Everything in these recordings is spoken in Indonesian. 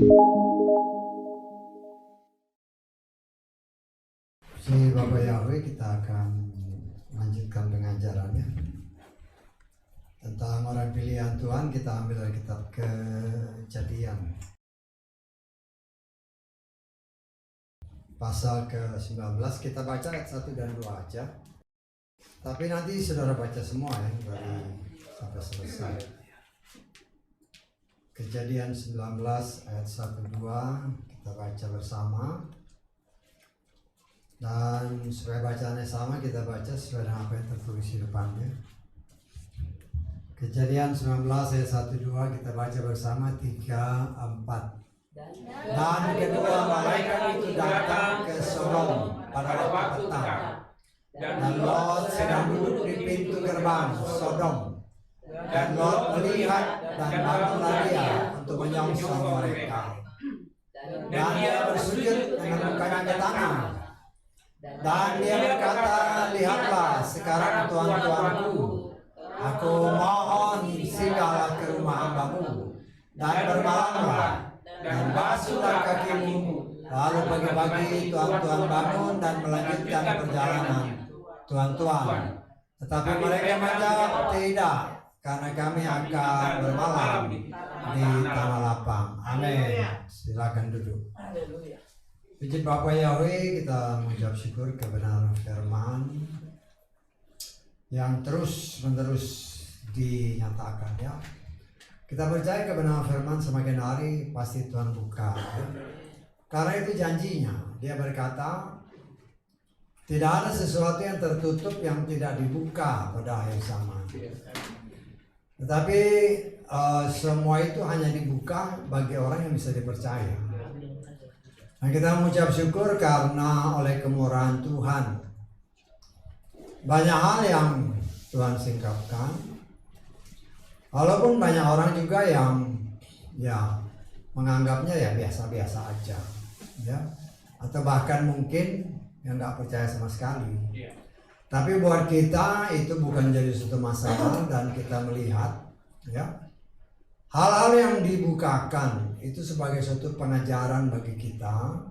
Si Bapak Yahweh, kita akan melanjutkan pengajarannya tentang orang pilihan Tuhan. Kita ambil dari kitab Kejadian pasal ke-19. Kita baca ayat 1 dan 2 aja, tapi nanti saudara baca semua ya dari sampai selesai. Kejadian 19 ayat 1-2 kita baca bersama. Dan supaya bacaannya sama, kita baca sesuai dengan apa yang tertulis di depannya. Kejadian 19 ayat 1-2 kita baca bersama 3-4. Dan kedua malaikat itu datang ke Sodom pada waktu petang, dan Lot sedang duduk di pintu gerbang Sodom. Dan Lot melihat dan bangunlah dia untuk menyongsong mereka. Dan dia bersujud dengan mukanya ke tanah. Dan dia berkata, lihatlah sekarang tuan-tuanku, aku mohon singgahlah ke rumah hambamu dan bermalamlah dan basuhlah kakimu, lalu pagi-pagi tuan-tuan bangun dan melanjutkan perjalanan tuan-tuan. Tetapi mereka menjawab, tidak, karena kami akan bermalam di tanah lapang. Amin. Silakan duduk. Puji Bapa Yahweh, kita mengucap syukur kebenaran firman yang terus-menerus dinyatakan ya. Kita percaya kebenaran firman semakin hari pasti Tuhan buka ya. Karena itu janjinya, dia berkata tidak ada sesuatu yang tertutup yang tidak dibuka pada akhir zaman. Tetapi semua itu hanya dibuka bagi orang yang bisa dipercaya. Nah, kita mengucap syukur karena oleh kemurahan Tuhan banyak hal yang Tuhan singkapkan. Walaupun banyak orang juga yang ya menganggapnya ya biasa-biasa aja, ya, atau bahkan mungkin yang nggak percaya sama sekali. Tapi buat kita itu bukan jadi suatu masalah, dan kita melihat ya hal-hal yang dibukakan itu sebagai suatu pengajaran bagi kita.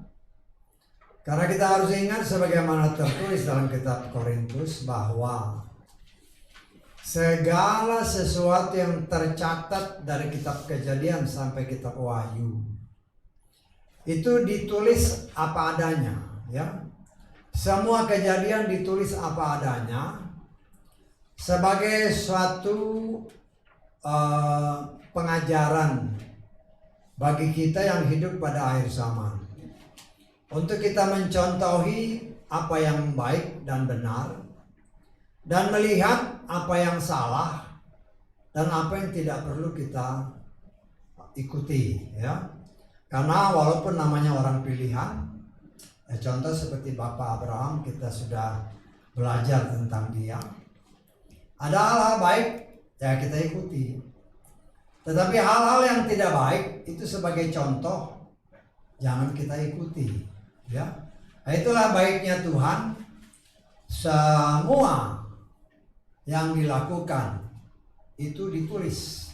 Karena kita harus ingat sebagaimana tertulis dalam kitab Korintus bahwa segala sesuatu yang tercatat dari kitab Kejadian sampai kitab Wahyu itu ditulis apa adanya ya. Semua kejadian ditulis apa adanya sebagai suatu pengajaran bagi kita yang hidup pada akhir zaman, untuk kita mencontohi apa yang baik dan benar, dan melihat apa yang salah dan apa yang tidak perlu kita ikuti ya. Karena walaupun namanya orang pilihan, contoh seperti Bapak Abraham, kita sudah belajar tentang dia. Ada hal-hal baik ya kita ikuti, tetapi hal-hal yang tidak baik itu sebagai contoh jangan kita ikuti ya. Nah, itulah baiknya Tuhan, semua yang dilakukan itu ditulis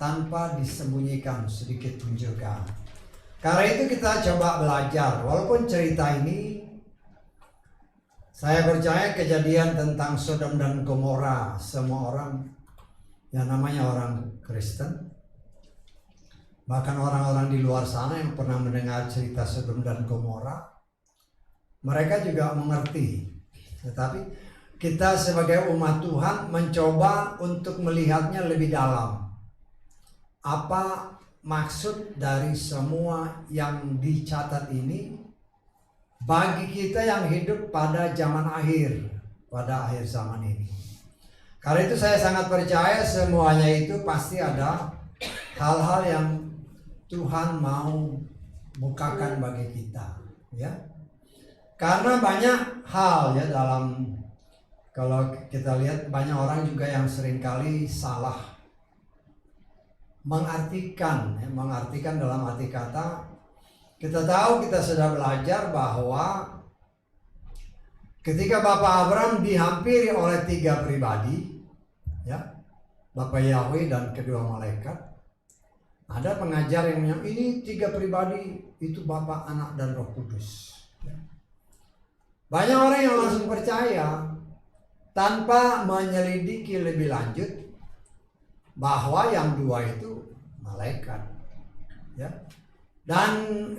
tanpa disembunyikan sedikit pun juga. Karena itu kita coba belajar. Walaupun cerita ini saya percaya kejadian tentang Sodom dan Gomora, semua orang yang namanya orang Kristen, bahkan orang-orang di luar sana yang pernah mendengar cerita Sodom dan Gomora, mereka juga mengerti. Tetapi kita sebagai umat Tuhan mencoba untuk melihatnya lebih dalam. Apa maksud dari semua yang dicatat ini bagi kita yang hidup pada zaman akhir, pada akhir zaman ini. Karena itu saya sangat percaya semuanya itu pasti ada hal-hal yang Tuhan mau bukakan bagi kita ya. Karena banyak hal ya dalam, kalau kita lihat banyak orang juga yang seringkali salah mengartikan ya, mengartikan dalam arti kata, kita tahu, kita sudah belajar bahwa ketika Bapak Abraham dihampiri oleh 3 pribadi ya, Bapak Yahweh dan kedua malaikat, Ada pengajar yang bilang ini 3 pribadi, itu Bapa, Anak, dan Roh Kudus. Banyak orang yang langsung percaya tanpa menyelidiki lebih lanjut bahwa yang 2 itu malaikat. Ya. Dan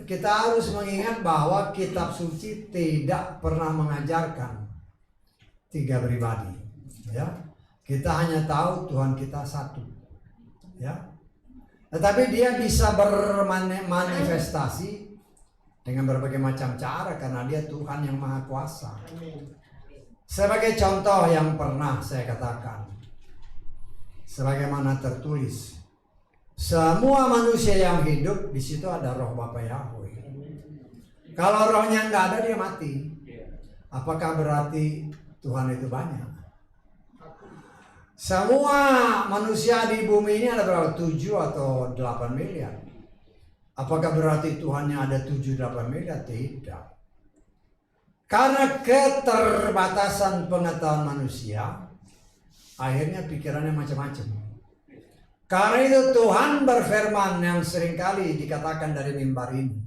kita harus mengingat bahwa kitab suci tidak pernah mengajarkan 3 pribadi. Ya. Kita hanya tahu Tuhan kita satu. Ya. Tetapi dia bisa bermanifestasi dengan berbagai macam cara karena dia Tuhan yang Maha Kuasa. Sebagai contoh yang pernah saya katakan, sebagaimana tertulis, semua manusia yang hidup di situ ada roh Bapa Yahweh. Kalau rohnya nggak ada, dia mati. Apakah berarti Tuhan itu banyak? Semua manusia di bumi ini ada berapa? 7 atau 8 miliar. Apakah berarti Tuhannya ada 7-8 miliar? Tidak. Karena keterbatasan pengetahuan manusia, akhirnya pikirannya macam-macam. Karena itu Tuhan berfirman yang seringkali dikatakan dari mimbar ini.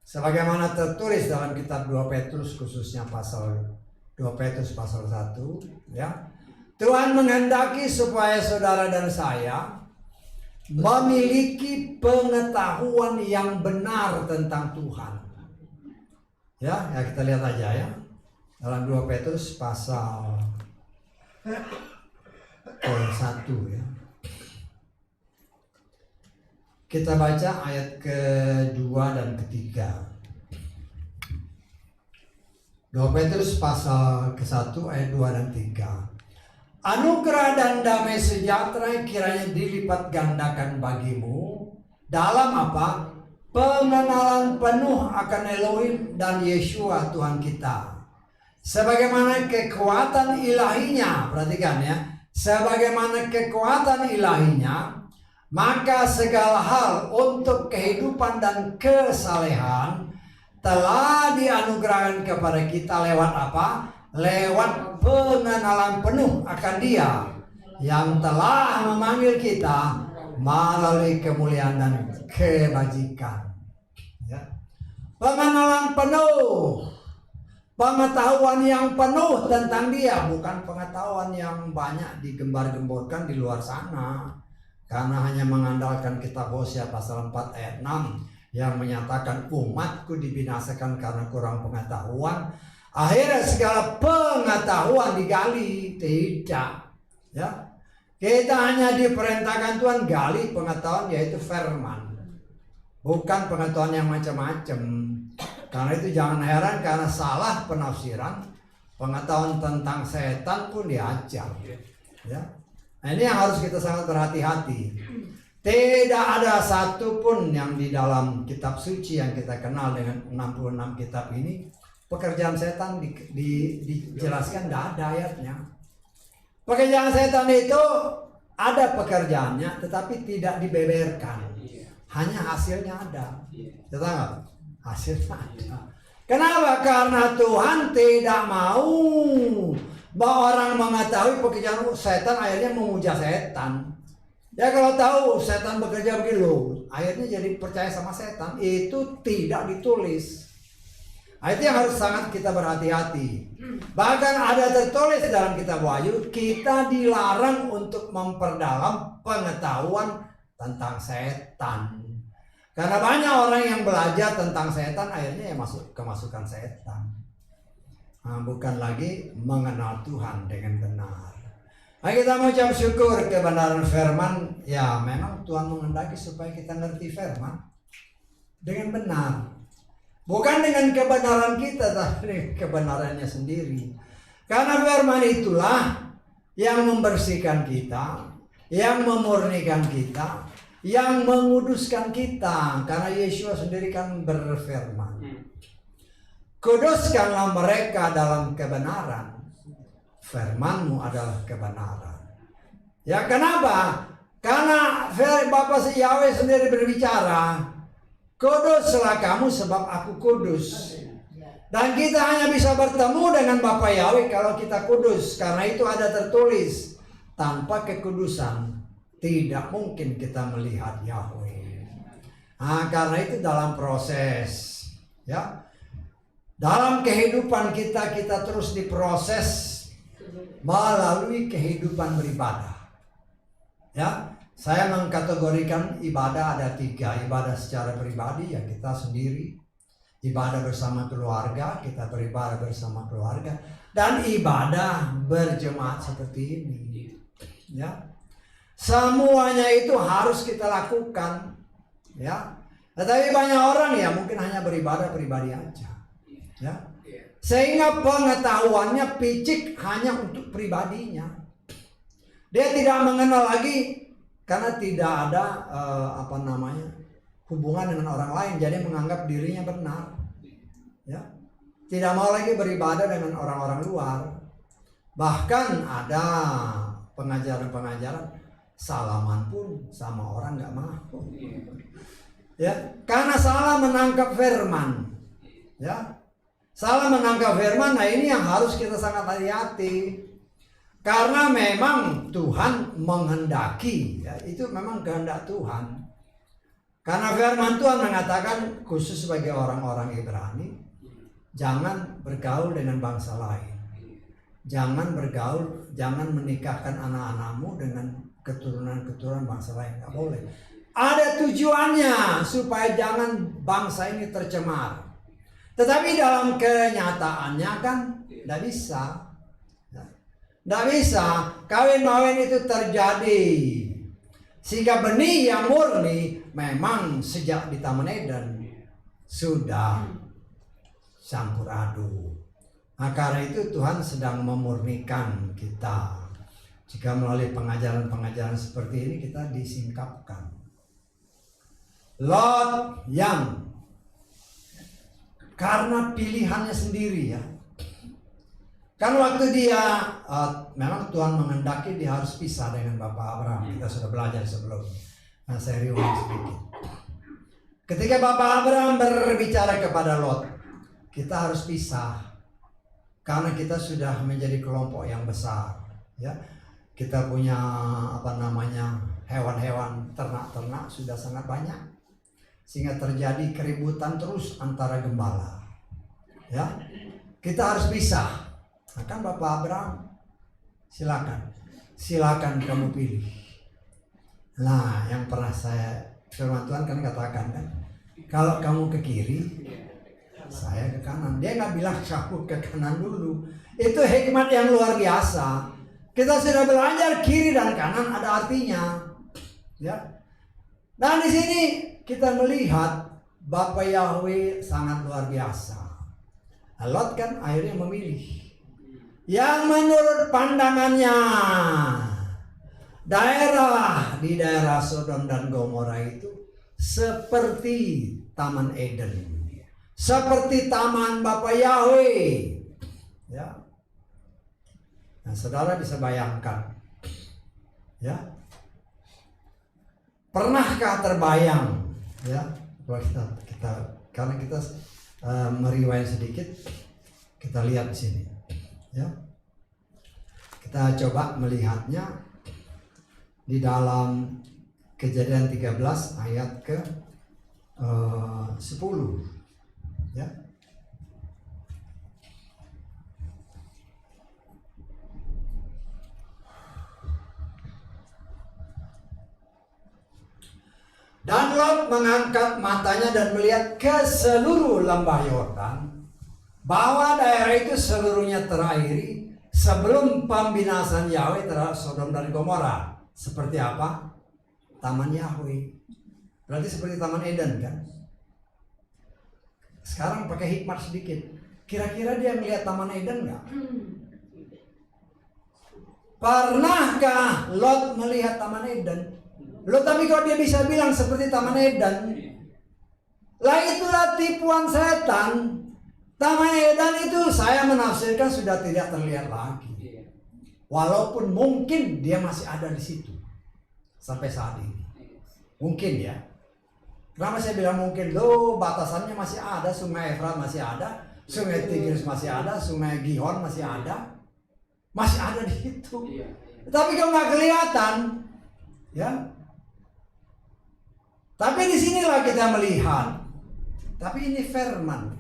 Sebagaimana tertulis dalam kitab 2 Petrus, khususnya pasal 2 Petrus pasal 1, ya. Tuhan menghendaki supaya saudara dan saya memiliki pengetahuan yang benar tentang Tuhan. Ya kita lihat aja ya. Dalam 2 Petrus pasal 1 ya. Kita baca ayat kedua dan ketiga. 2 Petrus pasal ke-1 ayat 2 dan 3. Anugerah dan damai sejahtera kiranya dilipat gandakan bagimu dalam apa? Pengenalan penuh akan Elohim dan Yeshua Tuhan kita. Sebagaimana kekuatan ilahinya, perhatikan ya, sebagaimana kekuatan ilahinya, maka segala hal untuk kehidupan dan kesalehan telah dianugerahkan kepada kita lewat apa? Lewat pengenalan penuh akan Dia yang telah memanggil kita melalui kemuliaan dan kebajikan. Ya. Pengenalan penuh, pengetahuan yang penuh tentang Dia, bukan pengetahuan yang banyak digembar-gemborkan di luar sana. Karena hanya mengandalkan kitab Hosea pasal 4 ayat 6 yang menyatakan umatku dibinasakan karena kurang pengetahuan. Akhirnya segala pengetahuan digali. Tidak ya. Kita hanya diperintahkan Tuhan gali pengetahuan, yaitu firman, bukan pengetahuan yang macam-macam. Karena itu jangan heran karena salah penafsiran pengetahuan tentang setan pun diajar ya. Nah, ini yang harus kita sangat berhati-hati. Tidak ada satupun yang di dalam kitab suci yang kita kenal dengan 66 kitab ini pekerjaan setan dijelaskan, tidak ada ayatnya. Pekerjaan setan itu ada pekerjaannya, tetapi tidak dibeberkan. Hanya hasilnya ada. Kita nggak? Hasilnya ada. Kenapa? Karena Tuhan tidak mau bahwa orang mengetahui pekerjaan setan, akhirnya memuja setan. Ya kalau tahu setan bekerja begitu, akhirnya jadi percaya sama setan. Itu tidak ditulis. Itu yang harus sangat kita berhati-hati. Bahkan ada tertulis dalam kitab Wahyu, kita dilarang untuk memperdalam pengetahuan tentang setan. Karena banyak orang yang belajar tentang setan, akhirnya ya kemasukan setan. Nah, bukan lagi mengenal Tuhan dengan benar. Nah, kita mengucap syukur kebenaran firman. Ya memang Tuhan menghendaki supaya kita ngerti firman dengan benar. Bukan dengan kebenaran kita, tapi kebenarannya sendiri. Karena firman itulah yang membersihkan kita, yang memurnikan kita, yang menguduskan kita. Karena Yesus sendiri kan berfirman, kuduskanlah mereka dalam kebenaran, firman-Mu adalah kebenaran. Ya kenapa? Karena Bapa Yahweh sendiri berbicara, kuduslah kamu sebab aku kudus. Dan kita hanya bisa bertemu dengan Bapa Yahweh kalau kita kudus. Karena itu ada tertulis, tanpa kekudusan tidak mungkin kita melihat Yahweh. Nah, karena itu dalam proses, ya, dalam kehidupan kita terus diproses melalui kehidupan beribadah. Ya, saya mengkategorikan ibadah ada 3. Ibadah secara pribadi, ya kita sendiri. Ibadah bersama keluarga, kita beribadah bersama keluarga. Dan ibadah berjemaat seperti ini. Ya, semuanya itu harus kita lakukan. Ya, tetapi banyak orang ya mungkin hanya beribadah pribadi aja. Ya, sehingga pengetahuannya picik hanya untuk pribadinya. Dia tidak mengenal lagi karena tidak ada hubungan dengan orang lain, jadi menganggap dirinya benar. Ya, tidak mau lagi beribadah dengan orang-orang luar. Bahkan ada pengajaran-pengajaran salaman pun sama orang nggak mau. Ya, karena salah menangkap firman. Ya, salah menangkap firman. Nah, ini yang harus kita sangat hati-hati. Karena memang Tuhan menghendaki, ya, itu memang kehendak Tuhan. Karena firman Tuhan mengatakan khusus bagi orang-orang Ibrani, jangan bergaul dengan bangsa lain. Jangan bergaul, jangan menikahkan anak-anakmu dengan keturunan-keturunan bangsa lain. Nggak boleh. Ada tujuannya supaya jangan bangsa ini tercemar. Tetapi dalam kenyataannya kan tidak bisa. Tidak bisa, kawin-mawin itu terjadi. Sehingga benih yang murni memang sejak di Taman Eden sudah campur aduk. Nah, karena itu Tuhan sedang memurnikan kita. Jika melalui pengajaran-pengajaran seperti ini kita disingkapkan. Lot yang karena pilihannya sendiri, ya. Kan waktu dia memang Tuhan menghendaki dia harus pisah dengan Bapak Abraham. Kita sudah belajar sebelumnya. Nah, saya riwayat sedikit. Ketika Bapak Abraham berbicara kepada Lot, kita harus pisah karena kita sudah menjadi kelompok yang besar. Ya, kita punya hewan-hewan ternak-ternak sudah sangat banyak, sehingga terjadi keributan terus antara gembala. Ya, kita harus pisah. Nah, kan Bapak Abraham, silakan kamu pilih. Nah, yang pernah firman Tuhan kan katakan kan, kalau kamu ke kiri, saya ke kanan. Dia nggak bilang kamu ke kanan dulu. Itu hikmat yang luar biasa. Kita sudah belajar kiri dan kanan ada artinya, ya. Dan di sini kita melihat Bapa Yahweh sangat luar biasa. Lot kan akhirnya memilih yang menurut pandangannya di daerah Sodom dan Gomora itu seperti Taman Eden, seperti taman Bapa Yahweh. Ya. Nah, saudara bisa bayangkan, ya, pernahkah terbayang, ya, karena kita meriwayat sedikit, kita lihat di sini. Ya, kita coba melihatnya di dalam Kejadian 13 ayat ke 10. Ya. Dan Lot mengangkat matanya dan melihat ke seluruh lembah Yordan, bahwa daerah itu seluruhnya terairi sebelum pembinasan Yahweh terhadap Sodom dan Gomora. Seperti apa? Taman Yahweh. Berarti seperti Taman Eden kan? Sekarang pakai hikmat sedikit. Kira-kira dia melihat Taman Eden nggak? Pernahkah Lot melihat Taman Eden? Loh, tapi kalau dia bisa bilang seperti Taman Eden, lah itulah tipuan setan. Taman Eden itu saya menafsirkan sudah tidak terlihat lagi. Walaupun mungkin dia masih ada di situ sampai saat ini. Mungkin, ya. Kenapa saya bilang mungkin? Loh, batasannya masih ada, Sungai Efrat masih ada, Sungai Tigris masih ada, Sungai Gihon masih ada di situ. Tapi kalau nggak kelihatan, Ya. Tapi disinilah kita melihat, tapi ini firman.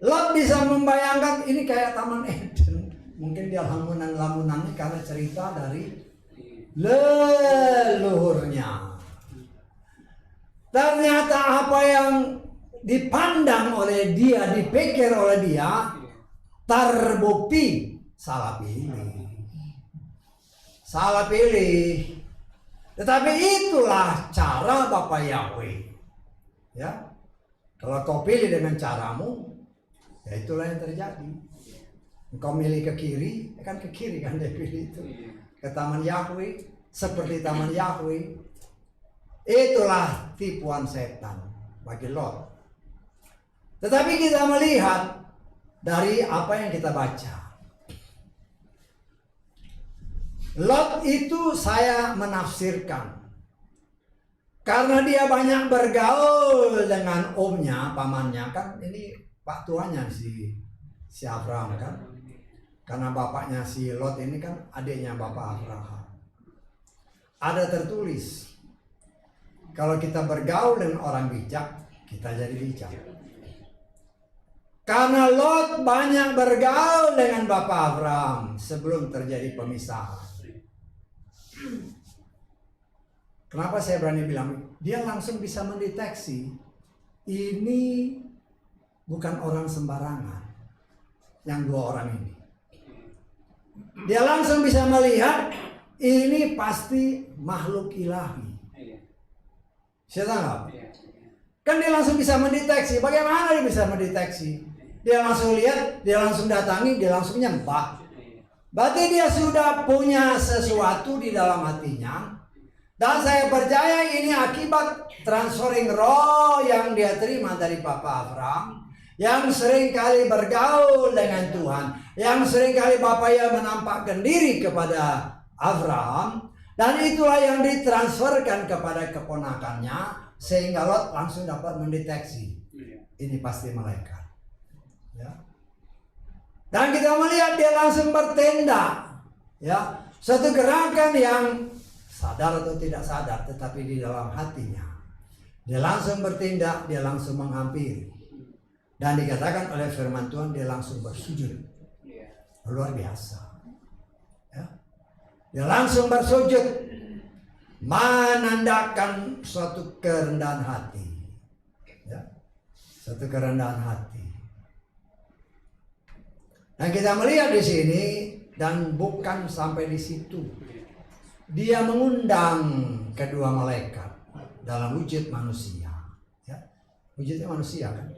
Lot bisa membayangkan ini kayak Taman Eden. Mungkin dia lamunan-lamunannya karena cerita dari leluhurnya. Ternyata apa yang dipandang oleh dia, dipikir oleh dia, terbukti salah pilih. Salah pilih. Tetapi itulah cara Bapak Yahweh. Ya. Kalau kau pilih dengan caramu, ya itulah yang terjadi. Engkau milih ke kiri, kan ke kiri kan dia pilih itu. Ke taman Yahweh, seperti taman Yahweh. Itulah tipuan setan bagi Lot. Tetapi kita melihat dari apa yang kita baca. Lot itu saya menafsirkan karena dia banyak bergaul dengan omnya, pamannya, kan ini pak tuanya si Abraham kan, karena bapaknya si Lot ini kan adiknya bapak Abraham. Ada tertulis kalau kita bergaul dengan orang bijak, kita jadi bijak. Karena Lot banyak bergaul dengan bapak Abraham sebelum terjadi pemisahan. Kenapa saya berani bilang? Dia langsung bisa mendeteksi ini bukan orang sembarangan, yang dua orang ini. Dia langsung bisa melihat ini pasti makhluk ilahi. Saya tahu. Kan dia langsung bisa mendeteksi. Bagaimana dia bisa mendeteksi? Dia langsung lihat, dia langsung datangi, dia langsung nyembah. Berarti dia sudah punya sesuatu di dalam hatinya. Dan saya percaya ini akibat transferring roh yang dia terima dari Bapak Abraham. Yang sering kali bergaul dengan Tuhan. Yang sering kali Bapak yang menampakkan diri kepada Abraham. Dan itulah yang ditransferkan kepada keponakannya. Sehingga Lot langsung dapat mendeteksi. Ini pasti malaikat. Ya. Dan kita melihat dia langsung bertindak, ya, suatu gerakan yang sadar atau tidak sadar, tetapi di dalam hatinya, dia langsung bertindak, dia langsung menghampiri, dan dikatakan oleh firman Tuhan dia langsung bersujud, luar biasa, ya. Dia langsung bersujud, menandakan suatu kerendahan hati, ya, suatu kerendahan hati. Dan kita melihat di sini, dan bukan sampai di situ. Dia mengundang kedua malaikat dalam wujud manusia. Ya, wujudnya manusia kan.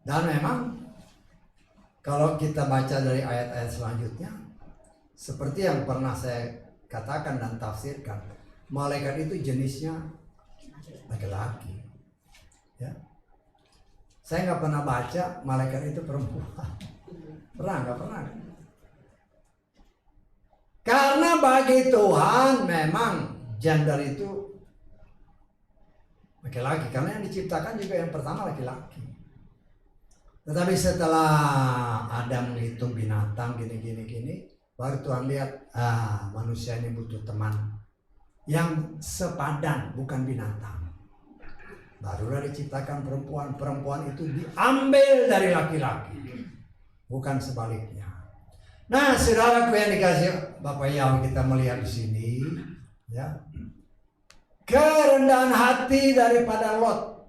Dan memang kalau kita baca dari ayat-ayat selanjutnya, seperti yang pernah saya katakan dan tafsirkan, malaikat itu jenisnya laki-laki. Ya. Saya nggak pernah baca malaikat itu perempuan. Nggak pernah. Karena bagi Tuhan memang gender itu laki-laki. Karena yang diciptakan juga yang pertama laki-laki. Tetapi setelah Adam menghitung binatang gini, baru Tuhan lihat, manusia ini butuh teman yang sepadan, bukan binatang. Barulah diciptakan perempuan. Perempuan itu diambil dari laki-laki, bukan sebaliknya. Nah, saudaraku yang dikasih Bapak Yahweh, kita melihat di sini, ya, kerendahan hati daripada Lot.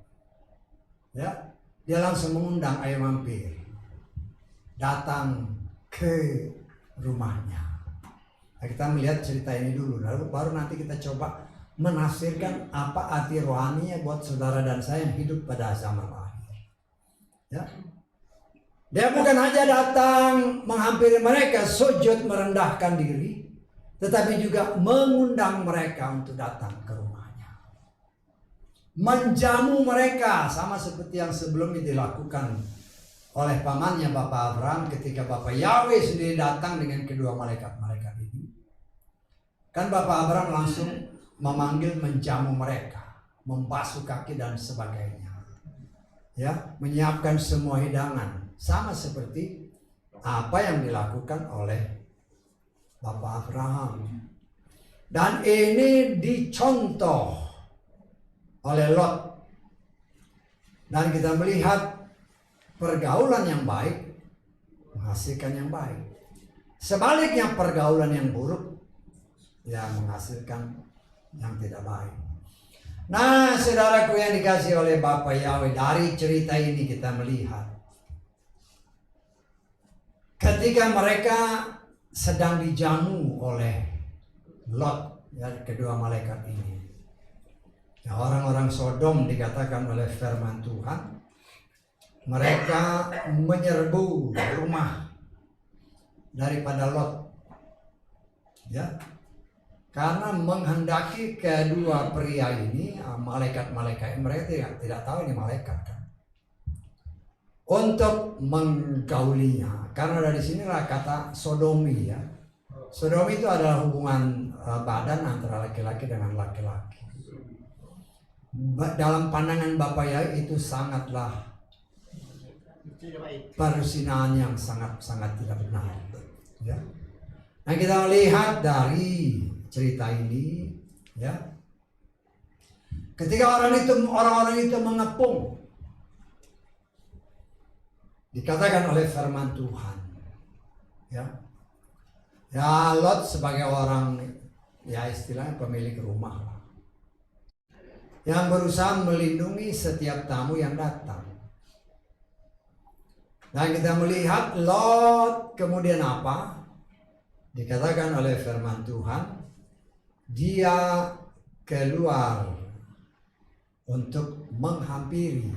Ya, dia langsung mengundang ayah mampir, datang ke rumahnya. Nah, kita melihat cerita ini dulu, lalu baru nanti kita coba menafsirkan apa arti rohaninya buat saudara dan saya yang hidup pada zaman akhir. Ya. Dia bukan hanya datang menghampiri mereka, sujud merendahkan diri, tetapi juga mengundang mereka untuk datang ke rumahnya. Menjamu mereka, sama seperti yang sebelumnya dilakukan oleh pamannya Bapak Abraham ketika Bapak Yahweh sendiri datang dengan kedua malaikat-malaikat ini. Kan Bapak Abraham langsung memanggil, menjamu mereka, membasuh kaki dan sebagainya, ya, menyiapkan semua hidangan, sama seperti apa yang dilakukan oleh Bapak Abraham. Dan ini dicontoh oleh Lot. Dan kita melihat pergaulan yang baik menghasilkan yang baik. Sebaliknya pergaulan yang buruk yang menghasilkan yang tidak baik. Nah, saudaraku yang dikasih oleh Bapa Yahweh, dari cerita ini kita melihat ketika mereka sedang dijamu oleh Lot, ya, kedua malaikat ini. Ya, orang-orang Sodom dikatakan oleh firman Tuhan, mereka menyerbu rumah daripada Lot, ya, karena menghendaki kedua pria ini, malaikat-malaikat mereka tidak tahu ini malaikat kan, untuk menggaulinya. Karena dari sinilah kata sodomi, ya. Sodomi itu adalah hubungan badan antara laki-laki dengan laki-laki. Dalam pandangan Bapak Yahweh itu sangatlah perzinahan yang sangat-sangat tidak benar, ya. Nah, kita melihat dari cerita ini, ya, ketika orang-orang itu mengepung, dikatakan oleh firman Tuhan, ya, Lot sebagai orang, ya, istilahnya pemilik rumah, yang berusaha melindungi setiap tamu yang datang. Dan kita melihat Lot kemudian apa? Dikatakan oleh firman Tuhan, dia keluar untuk menghampiri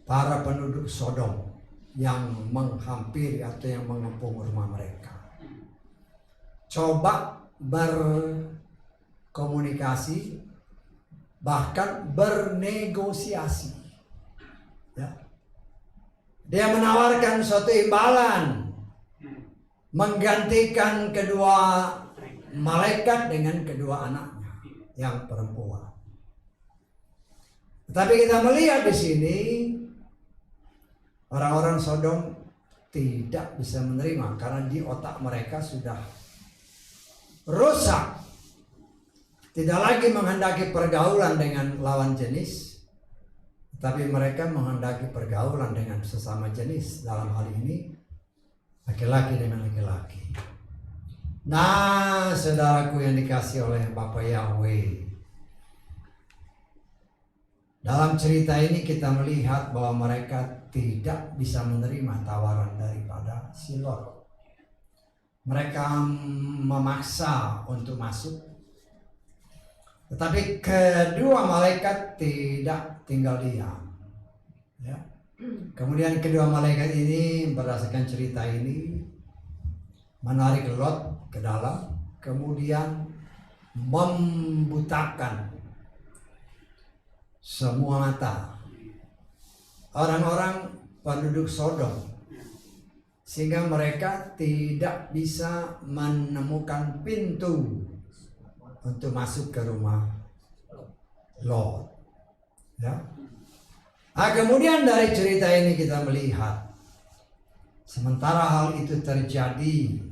para penduduk Sodom yang menghampiri atau yang mengepung rumah mereka. Coba berkomunikasi, bahkan bernegosiasi, ya. Dia menawarkan suatu imbalan, menggantikan kedua malaikat dengan kedua anaknya yang perempuan. Tetapi kita melihat di sini orang-orang Sodom tidak bisa menerima karena di otak mereka sudah rusak. Tidak lagi menghendaki pergaulan dengan lawan jenis, tapi mereka menghendaki pergaulan dengan sesama jenis, dalam hal ini laki-laki dengan laki-laki. Nah, saudaraku yang dikasih oleh Bapa Yahweh, dalam cerita ini kita melihat bahwa mereka tidak bisa menerima tawaran daripada si Lot. Mereka memaksa untuk masuk, tetapi kedua malaikat tidak tinggal diam, ya. Kemudian kedua malaikat ini berdasarkan cerita ini menarik Lot ke dalam, kemudian membutakan semua mata orang-orang penduduk Sodom, sehingga mereka tidak bisa menemukan pintu untuk masuk ke rumah Lot, ya. Nah, kemudian dari cerita ini kita melihat, sementara hal itu terjadi,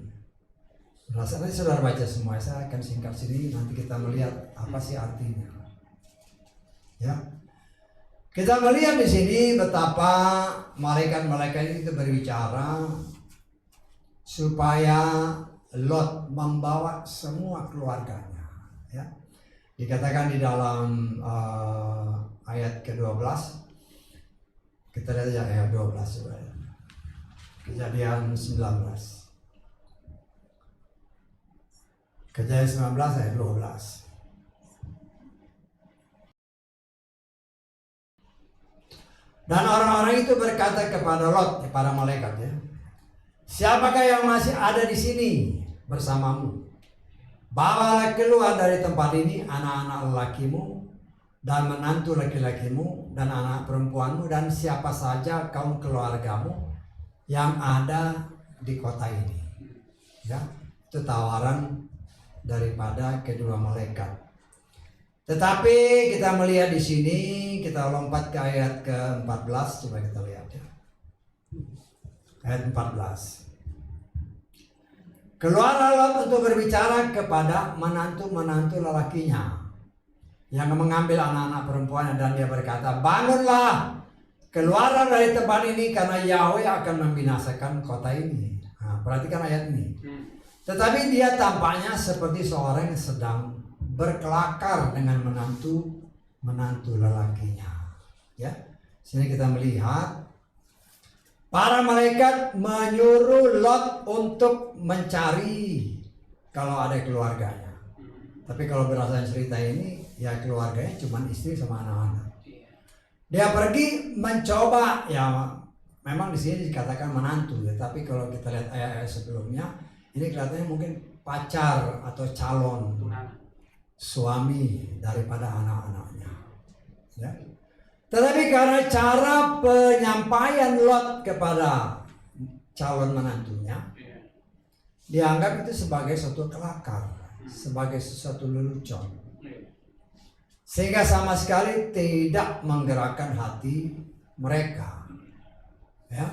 nanti saudara baca semua, saya akan singkat sini, nanti kita melihat apa sih artinya, ya. Kita melihat di sini betapa malaikat-malaikat itu berbicara supaya Lot membawa semua keluarganya, ya. Dikatakan di dalam ayat ke-12, kita lihat ya, ayat 12 coba ya. Kejadian 19. Kejadian 19 ayat 12. Dan orang-orang itu berkata kepada Lot, para malaikat, ya, siapakah yang masih ada di sini bersamamu? Bawalah keluar dari tempat ini anak-anak lelakimu dan menantu laki-lakimu dan anak perempuanmu dan siapa saja kaum keluargamu yang ada di kota ini. Ya, itu tawaran daripada kedua malaikat. Tetapi kita melihat di sini, kita lompat ke ayat ke-14, coba kita lihat ya. Ayat 14. Keluarlah Lot untuk berbicara kepada menantu-menantu lelakinya yang mengambil anak-anak perempuannya, dan dia berkata, bangunlah, keluarlah dari tempat ini karena Yahweh akan membinasakan kota ini. Nah, perhatikan ayat ini. Tetapi dia tampaknya seperti seorang yang sedang berkelakar dengan menantu lelakinya. Ya, sini kita melihat para malaikat menyuruh Lot untuk mencari kalau ada keluarganya. Tapi kalau berdasarkan cerita ini, ya keluarganya cuma istri sama anak-anak. Dia pergi mencoba, ya memang di sini dikatakan menantu ya. Tapi kalau kita lihat ayat-ayat sebelumnya, ini kelihatannya mungkin pacar atau calon suami daripada anak-anaknya. Ya. Tetapi karena cara penyampaian Lot kepada calon menantunya, dianggap itu sebagai suatu kelakar, sebagai sesuatu lelucon, sehingga sama sekali tidak menggerakkan hati mereka. Ya,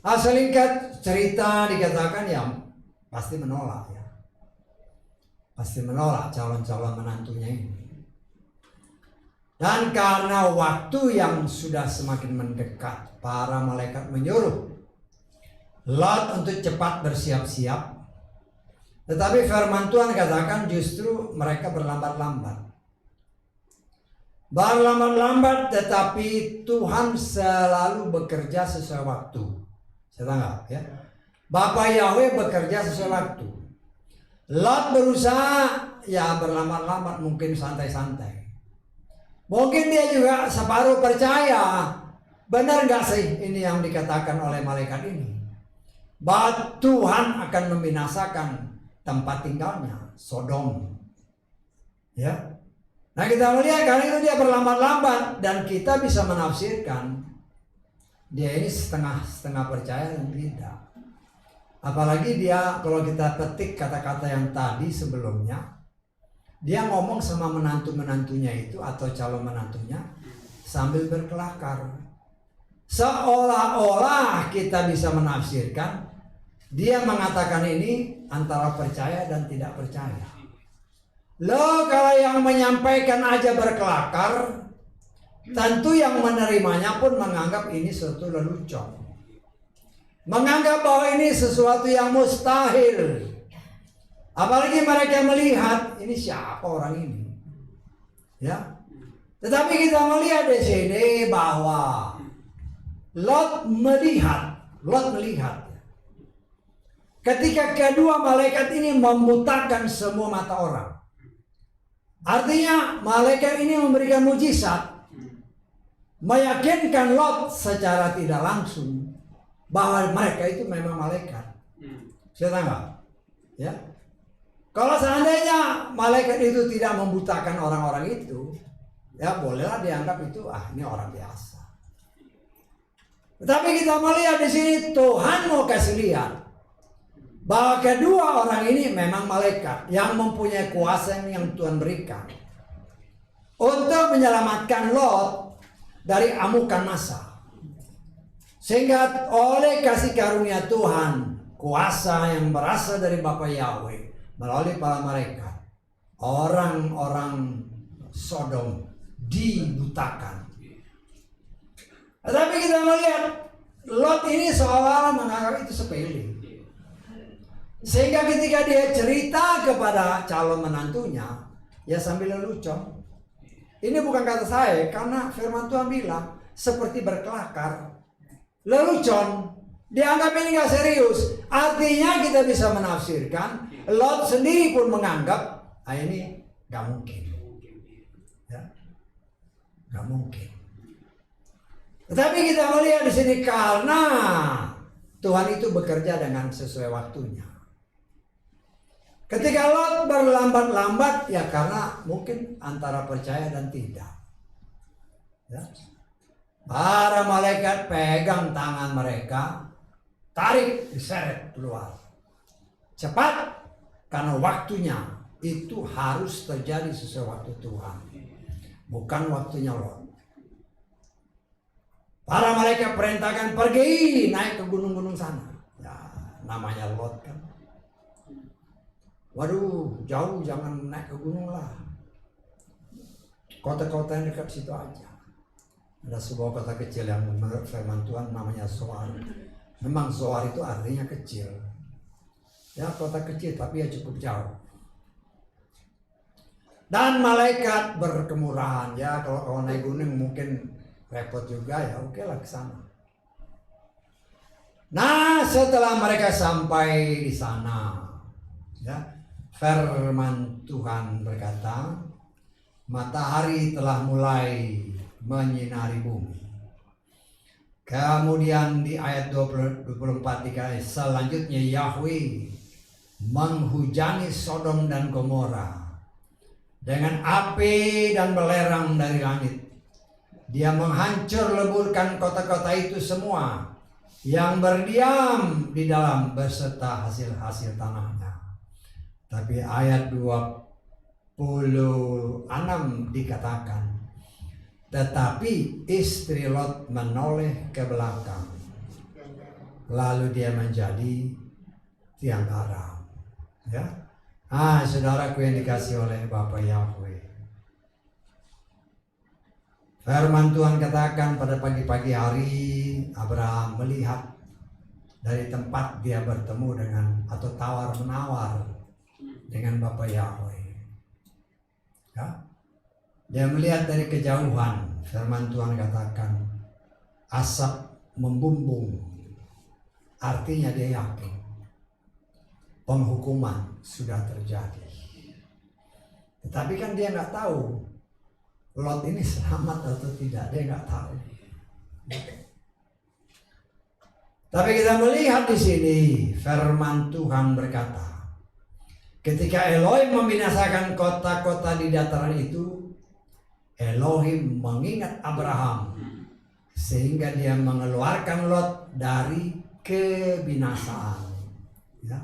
selingkat cerita dikatakan ya pasti menolak ya, pasti menolak calon-calon menantunya ini. Dan karena waktu yang sudah semakin mendekat, para malaikat menyuruh Lot untuk cepat bersiap-siap. Tetapi firman Tuhan katakan justru mereka berlambat-lambat. Berlambat-lambat, tetapi Tuhan selalu bekerja sesuai waktu. Saya tanggap ya. Bapa Yahweh bekerja sesuai waktu. Lot berusaha ya berlambat-lambat, mungkin santai-santai. Mungkin dia juga separuh percaya. Benar gak sih ini yang dikatakan oleh malaikat ini? Bahwa Tuhan akan membinasakan tempat tinggalnya, Sodom. Ya. Nah kita melihat karena itu dia berlambat-lambat, dan kita bisa menafsirkan dia ini setengah percaya dan tidak. Apalagi dia kalau kita petik kata-kata yang tadi sebelumnya, dia ngomong sama menantu-menantunya itu atau calon menantunya sambil berkelakar. Seolah-olah kita bisa menafsirkan dia mengatakan ini antara percaya dan tidak percaya. Loh, kalau yang menyampaikan aja berkelakar, tentu yang menerimanya pun menganggap ini suatu lelucon. Menganggap bahwa ini sesuatu yang mustahil. Apalagi mereka melihat ini siapa orang ini, ya. Tetapi kita melihat di sini bahwa Lot melihat. Ketika kedua malaikat ini membutakan semua mata orang, artinya malaikat ini memberikan mujizat, meyakinkan Lot secara tidak langsung bahwa mereka itu memang malaikat. Saya tanggap, ya. Kalau seandainya malaikat itu tidak membutakan orang-orang itu, ya bolehlah dianggap itu ini orang biasa. Tetapi kita melihat di sini Tuhan mau kasih lihat bahwa kedua orang ini memang malaikat yang mempunyai kuasa yang Tuhan berikan untuk menyelamatkan Lot dari amukan massa. Sehingga oleh kasih karunia Tuhan, kuasa yang berasal dari Bapa Yahweh melalui para malaikat, orang-orang Sodom dibutakan. Tetapi kita melihat Lot ini seolah-olah menganggap itu sepele. Sehingga ketika dia cerita kepada calon menantunya, ya sambil lelucon. Ini bukan kata saya, karena firman Tuhan bilang seperti berkelakar, lelucon. Dianggap ini gak serius. Artinya kita bisa menafsirkan Lot sendiri pun menganggap ini gak mungkin, ya, gak mungkin. Tetapi kita melihat di sini karena Tuhan itu bekerja dengan sesuai waktunya. Ketika Lot berlambat-lambat, ya karena mungkin antara percaya dan tidak. Ya. Para malaikat pegang tangan mereka, tarik, diseret keluar. Cepat, karena waktunya itu harus terjadi sesuai waktu Tuhan, bukan waktunya Lot. Para malaikat perintahkan pergi naik ke gunung-gunung sana. Ya, namanya Lot kan. waduh jauh, jangan naik ke gunung lah. Kota-kota yang dekat situ aja. Ada sebuah kota kecil yang menurut firman Tuhan namanya Zoar. Memang Zoar itu artinya kecil. Ya, kota kecil tapi ya cukup jauh. Dan malaikat berkemurahan. Ya, kalau naik gunung mungkin repot juga, ya oke lah ke sana. Nah, setelah mereka sampai di sana, ya, firman Tuhan berkata, matahari telah mulai menyinari bumi. Kemudian di ayat 24 dikatakan selanjutnya Yahweh menghujani Sodom dan Gomora dengan api dan belerang dari langit. Dia menghancur leburkan kota-kota itu semua yang berdiam di dalam beserta hasil-hasil tanahnya. Tapi ayat 26 dikatakan, tetapi istri Lot menoleh ke belakang, lalu dia menjadi tiang aram. Ya, saudaraku yang dikasih oleh Bapa Yahweh, firman Tuhan katakan pada pagi-pagi hari Abraham melihat dari tempat dia bertemu dengan atau tawar menawar dengan Bapa Yahweh. Ya, dia melihat dari kejauhan. Firman Tuhan katakan asap membumbung, artinya dia yakin penghukuman sudah terjadi. Tetapi kan dia nggak tahu Lot ini selamat atau tidak, dia nggak tahu. Tapi kita melihat di sini firman Tuhan berkata, ketika Elohim membinasakan kota-kota di dataran itu, Elohim mengingat Abraham sehingga dia mengeluarkan Lot dari kebinasaan. Ya.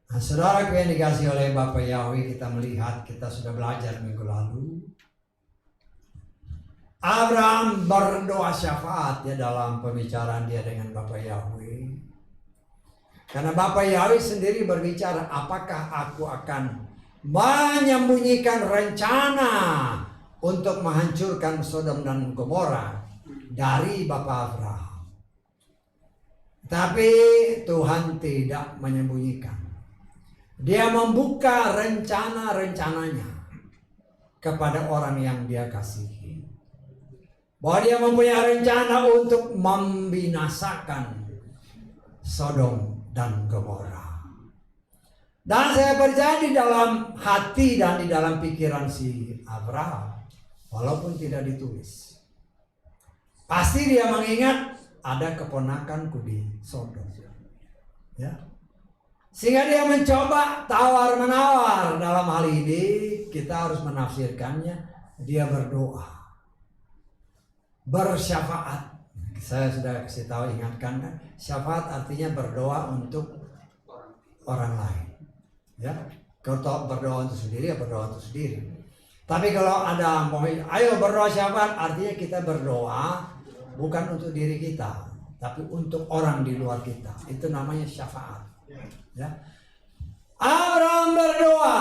Nah, saudara yang dikasih oleh Bapa Yahweh, kita melihat, kita sudah belajar minggu lalu, Abraham berdoa syafaat ya dalam pembicaraan dia dengan Bapa Yahweh. Karena Bapa Yahweh sendiri berbicara, apakah aku akan menyembunyikan rencana untuk menghancurkan Sodom dan Gomora dari Bapa Abraham. Tapi Tuhan tidak menyembunyikan. Dia membuka rencana-rencananya kepada orang yang dia kasihi. Bahwa dia mempunyai rencana untuk membinasakan Sodom dan Gomora. Dan saya percaya di dalam hati dan di dalam pikiran si Abraham, walaupun tidak ditulis, pasti dia mengingat ada keponakanku di Sodom. Ya. Sehingga dia mencoba tawar-menawar. Dalam hal ini kita harus menafsirkannya, dia berdoa, bersyafaat. Saya sudah kasih tahu, ingatkan kan, syafaat artinya berdoa untuk orang lain. Ya, kalau berdoa untuk sendiri ya berdoa untuk sendiri. Tapi kalau ada mau ayo berdoa syafaat, artinya kita berdoa bukan untuk diri kita, tapi untuk orang di luar kita. Itu namanya syafaat. Ya. Abraham berdoa,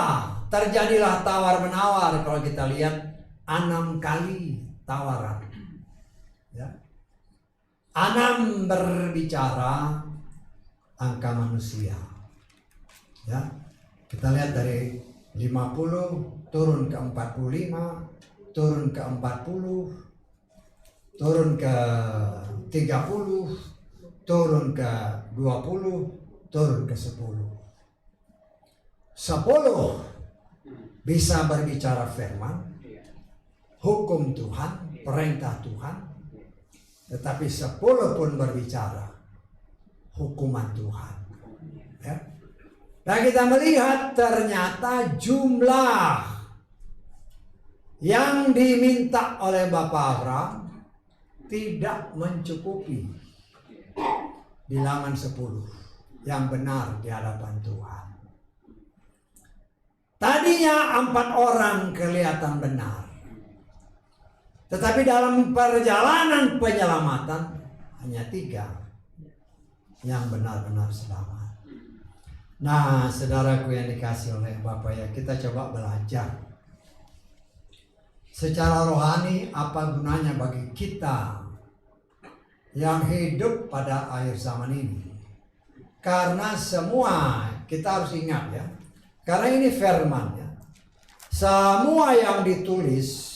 terjadilah tawar-menawar. Kalau kita lihat 6 kali tawaran. Ya. 6 berbicara angka manusia. Ya. Kita lihat dari 50 turun ke 45, turun ke 40, turun ke 30, turun ke 20, turun ke 10. 10 bisa berbicara firman, hukum Tuhan, perintah Tuhan. Tetapi 10 pun berbicara hukuman Tuhan. Ya. Dan kita melihat ternyata jumlah yang diminta oleh Bapak Abraham tidak mencukupi bilangan 10 yang benar di hadapan Tuhan. Tadinya 4 orang kelihatan benar, tetapi dalam perjalanan penyelamatan hanya 3 yang benar-benar selamat. Nah, saudaraku yang dikasih oleh Bapak ya, kita coba belajar. Secara rohani apa gunanya bagi kita yang hidup pada akhir zaman ini? Karena semua kita harus ingat ya. Karena ini firman ya. Semua yang ditulis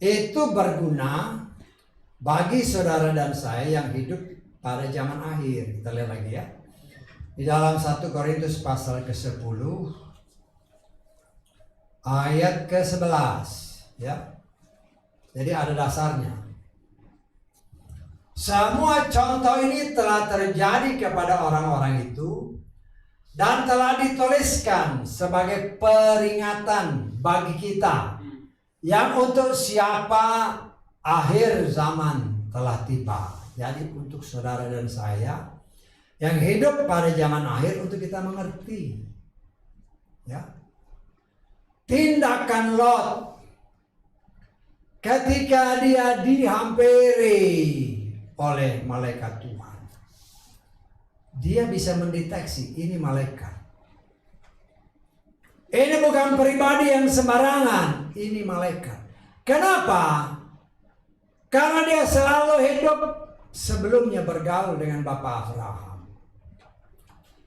itu berguna bagi saudara dan saya yang hidup pada zaman akhir. Kita lihat lagi ya. Di dalam 1 Korintus pasal ke-10 ayat ke-11 ya. Jadi ada dasarnya. Semua contoh ini telah terjadi kepada orang-orang itu dan telah dituliskan sebagai peringatan bagi kita yang untuk siapa akhir zaman telah tiba. Jadi untuk saudara dan saya yang hidup pada zaman akhir, untuk kita mengerti ya tindakan Lot ketika dia dihampiri oleh malaikat Tuhan. Dia bisa mendeteksi ini malaikat. Ini bukan pribadi yang sembarangan, ini malaikat. Kenapa? Karena dia selalu hidup sebelumnya bergaul dengan Bapak Abraham.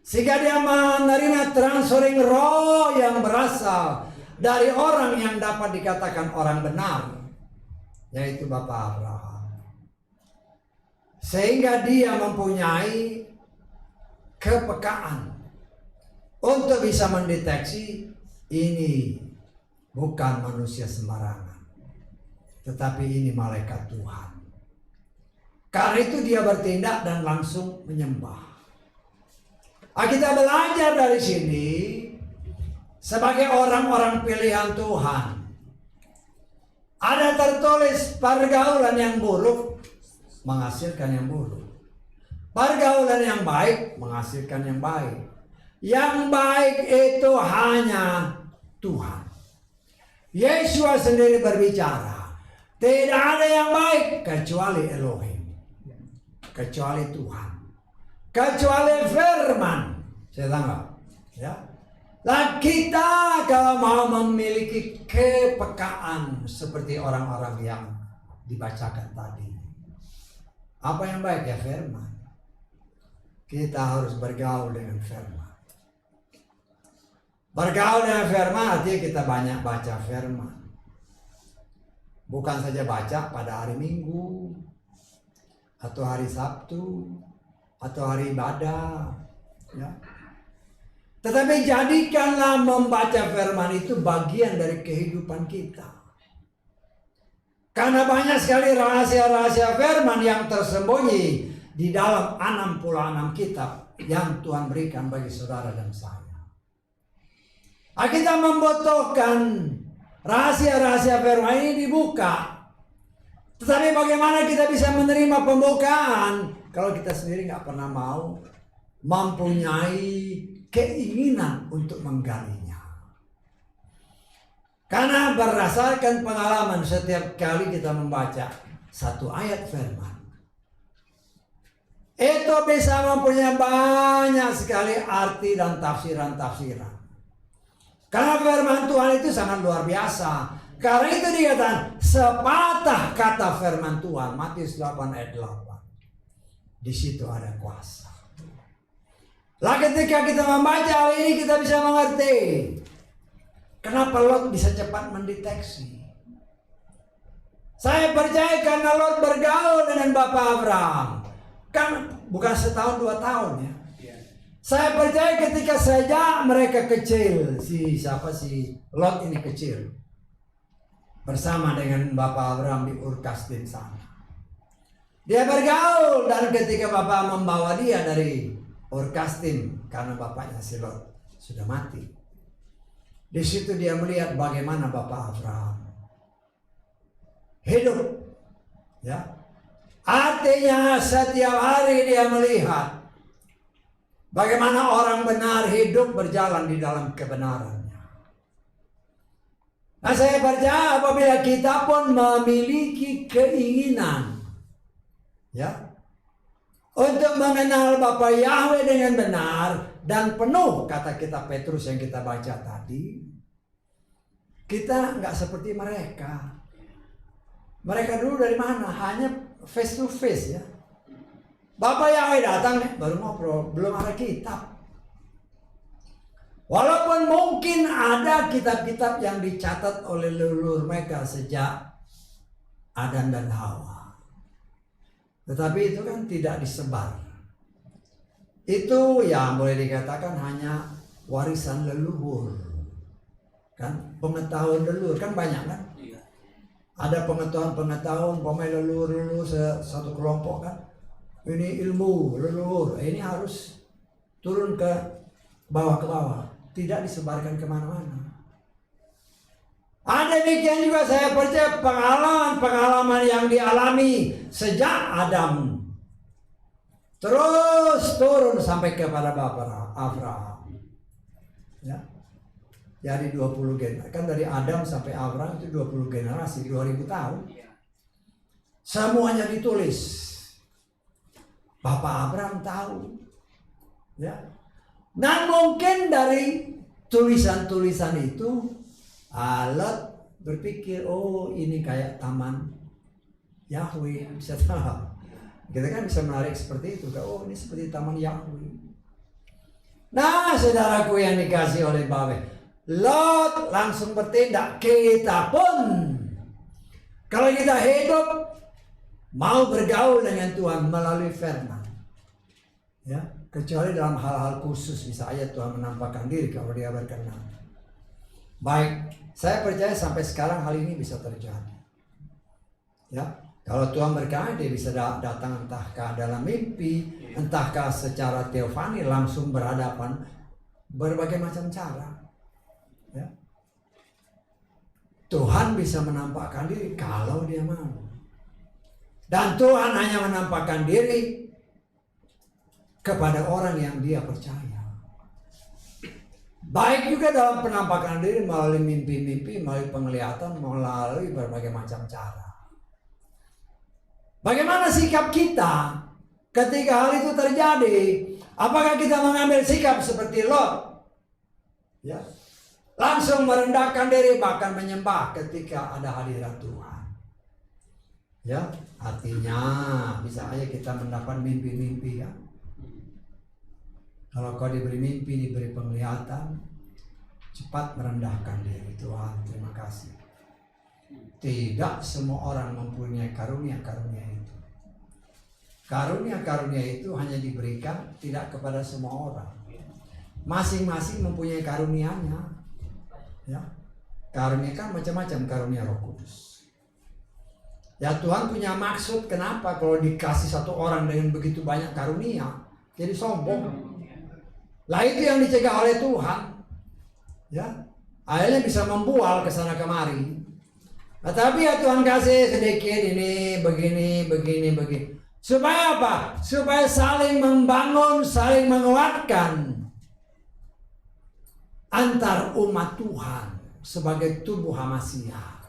Sehingga dia menerima transferring roh yang berasal dari orang yang dapat dikatakan orang benar, yaitu Bapak Abraham. Sehingga dia mempunyai kepekaan untuk bisa mendeteksi ini bukan manusia sembarangan, tetapi ini malaikat Tuhan. Karena itu dia bertindak dan langsung menyembah. Kita belajar dari sini sebagai orang-orang pilihan Tuhan. Ada tertulis pergaulan yang buruk menghasilkan yang buruk. Pergaulan yang baik menghasilkan yang baik. Yang baik itu hanya Tuhan. Yesus sendiri berbicara, tidak ada yang baik kecuali Elohim, kecuali Tuhan, kecuali firman. Saya tangkap ya. Nah, kita kalau mau memiliki kepekaan seperti orang-orang yang dibacakan tadi, apa yang baik ya firman. Kita harus bergaul dengan firman. Bergaul dengan firman artinya kita banyak baca firman. Bukan saja baca pada hari Minggu atau hari Sabtu atau hari ibadah ya. Tetapi jadikanlah membaca firman itu bagian dari kehidupan kita. Karena banyak sekali rahasia-rahasia firman yang tersembunyi di dalam 66 kitab yang Tuhan berikan bagi saudara dan saya. Kita membutuhkan rahasia-rahasia firman ini dibuka. Tetapi bagaimana kita bisa menerima pembukaan kalau kita sendiri nggak pernah mau mempunyai keinginan untuk menggalinya. Karena berdasarkan pengalaman setiap kali kita membaca satu ayat firman, itu bisa mempunyai banyak sekali arti dan tafsiran-tafsiran. Karena firman Tuhan itu sangat luar biasa. Karena itu dikatakan sepatah kata firman Tuhan, Matius 8 ayat 8. Di situ ada kuasa. Lah ketika kita membaca hal ini kita bisa mengerti kenapa Lot bisa cepat mendeteksi. Saya percaya karena Lot bergaul dengan Bapak Abraham. Kan bukan setahun 2 tahun ya. Saya percaya ketika sejak mereka kecil, si Lot ini kecil, bersama dengan Bapak Abraham di Ur Kasdim sana. Dia bergaul dan ketika Bapak membawa dia dari Ur Kasdim karena bapaknya si Lot sudah mati. Di situ dia melihat bagaimana Bapak Abraham hidup, ya. Artinya setiap hari dia melihat bagaimana orang benar hidup berjalan di dalam kebenarannya. Nah, saya percaya apabila kita pun memiliki keinginan, ya, untuk mengenal Bapa Yahweh dengan benar dan penuh, kata kitab Petrus yang kita baca tadi. Kita nggak seperti mereka. Mereka dulu dari mana? Hanya face to face ya. Bapa Yahweh datang baru ngobrol, belum ada kitab. Walaupun mungkin ada kitab-kitab yang dicatat oleh leluhur mereka sejak Adam dan Hawa, tetapi itu kan tidak disebar. Itu ya boleh dikatakan hanya warisan leluhur. Kan pengetahuan leluhur kan banyak kan? Ada pengetahuan pemain leluhur satu kelompok kan? Ini ilmu leluhur, ini harus turun ke bawah, tidak disebarkan kemana-mana. Ada demikian juga saya percaya pengalaman yang dialami sejak Adam terus turun sampai kepada Bapak Abraham. Ya. Jadi 20 generasi, kan dari Adam sampai Abraham itu 20 generasi, 2000 tahun. Semuanya ditulis. Bapak Abraham tahu. Ya. Dan mungkin dari tulisan-tulisan itu Lot berpikir, oh ini kayak taman Yahweh, bisa tahu. Kita kan bisa menarik seperti itu, oh ini seperti taman Yahweh. Nah, saudaraku yang dikasih oleh Bapak, Lot langsung bertindak. Kita pun, kalau kita hidup mau bergaul dengan Tuhan melalui firman, ya, kecuali dalam hal-hal khusus, misalnya Tuhan menampakkan diri kalau dia berkenan. Baik, saya percaya sampai sekarang hal ini bisa terjadi. Ya, kalau Tuhan berkenan dia bisa datang entahkah dalam mimpi, entahkah secara teofani langsung berhadapan, berbagai macam cara. Ya. Tuhan bisa menampakkan diri kalau dia mau. Dan Tuhan hanya menampakkan diri kepada orang yang dia percaya. Baik juga dalam penampakan diri melalui mimpi-mimpi, melalui penglihatan, melalui berbagai macam cara. Bagaimana sikap kita ketika hal itu terjadi? Apakah kita mengambil sikap seperti Lot? Ya. Langsung merendahkan diri, bahkan menyembah ketika ada hadirat Tuhan. Ya, artinya bisa aja kita mendapat mimpi-mimpi ya. Kalau kau diberi mimpi, diberi penglihatan, cepat merendahkan diri. Tuhan, terima kasih. Tidak semua orang mempunyai karunia-karunia itu. Karunia-karunia itu hanya diberikan tidak kepada semua orang. Masing-masing mempunyai karunianya. Ya. Karunia kan macam-macam, karunia Roh Kudus. Ya, Tuhan punya maksud kenapa kalau dikasih satu orang dengan begitu banyak karunia jadi sombong. Lah itu yang dicegah oleh Tuhan. Ya. Akhirnya bisa membual ke sana kemari. Nah, tapi ya Tuhan kasih sedikit ini begini. Supaya apa? Supaya saling membangun, saling menguatkan antar umat Tuhan sebagai tubuh Hamasiah.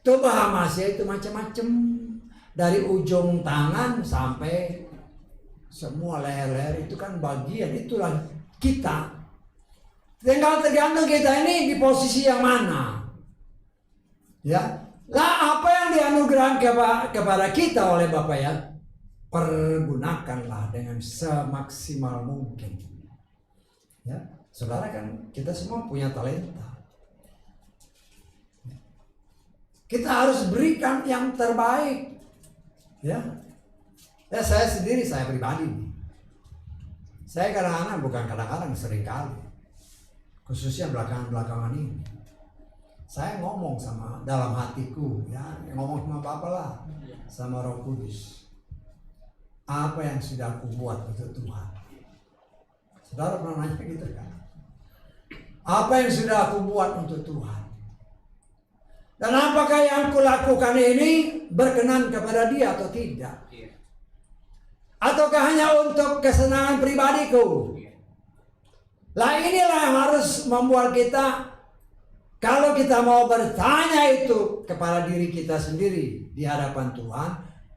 Tubuh Hamasiah itu macam-macam, dari ujung tangan sampai semua leher-leher itu kan bagian, itulah kita. Tinggal tergantung kita ini di posisi yang mana. Ya, lah apa yang dianugerahkan kepada kita oleh Bapa ya, pergunakanlah dengan semaksimal mungkin. Ya, saudara kan kita semua punya talenta. Kita harus berikan yang terbaik. Ya. Ya saya sendiri, saya pribadi. Saya kadang-kadang sering kali. Khususnya belakangan ini. Saya ngomong sama dalam hatiku, ya, ngomong sama Bapa lah, sama Roh Kudus. Apa yang sudah aku buat untuk Tuhan? Saudara pernah nanya gitu kan? Apa yang sudah aku buat untuk Tuhan? Dan apakah yang aku lakukan ini berkenan kepada Dia atau tidak? Ataukah hanya untuk kesenangan pribadiku? Lah inilah yang harus membuat kita, kalau kita mau bertanya itu kepada diri kita sendiri di hadapan Tuhan,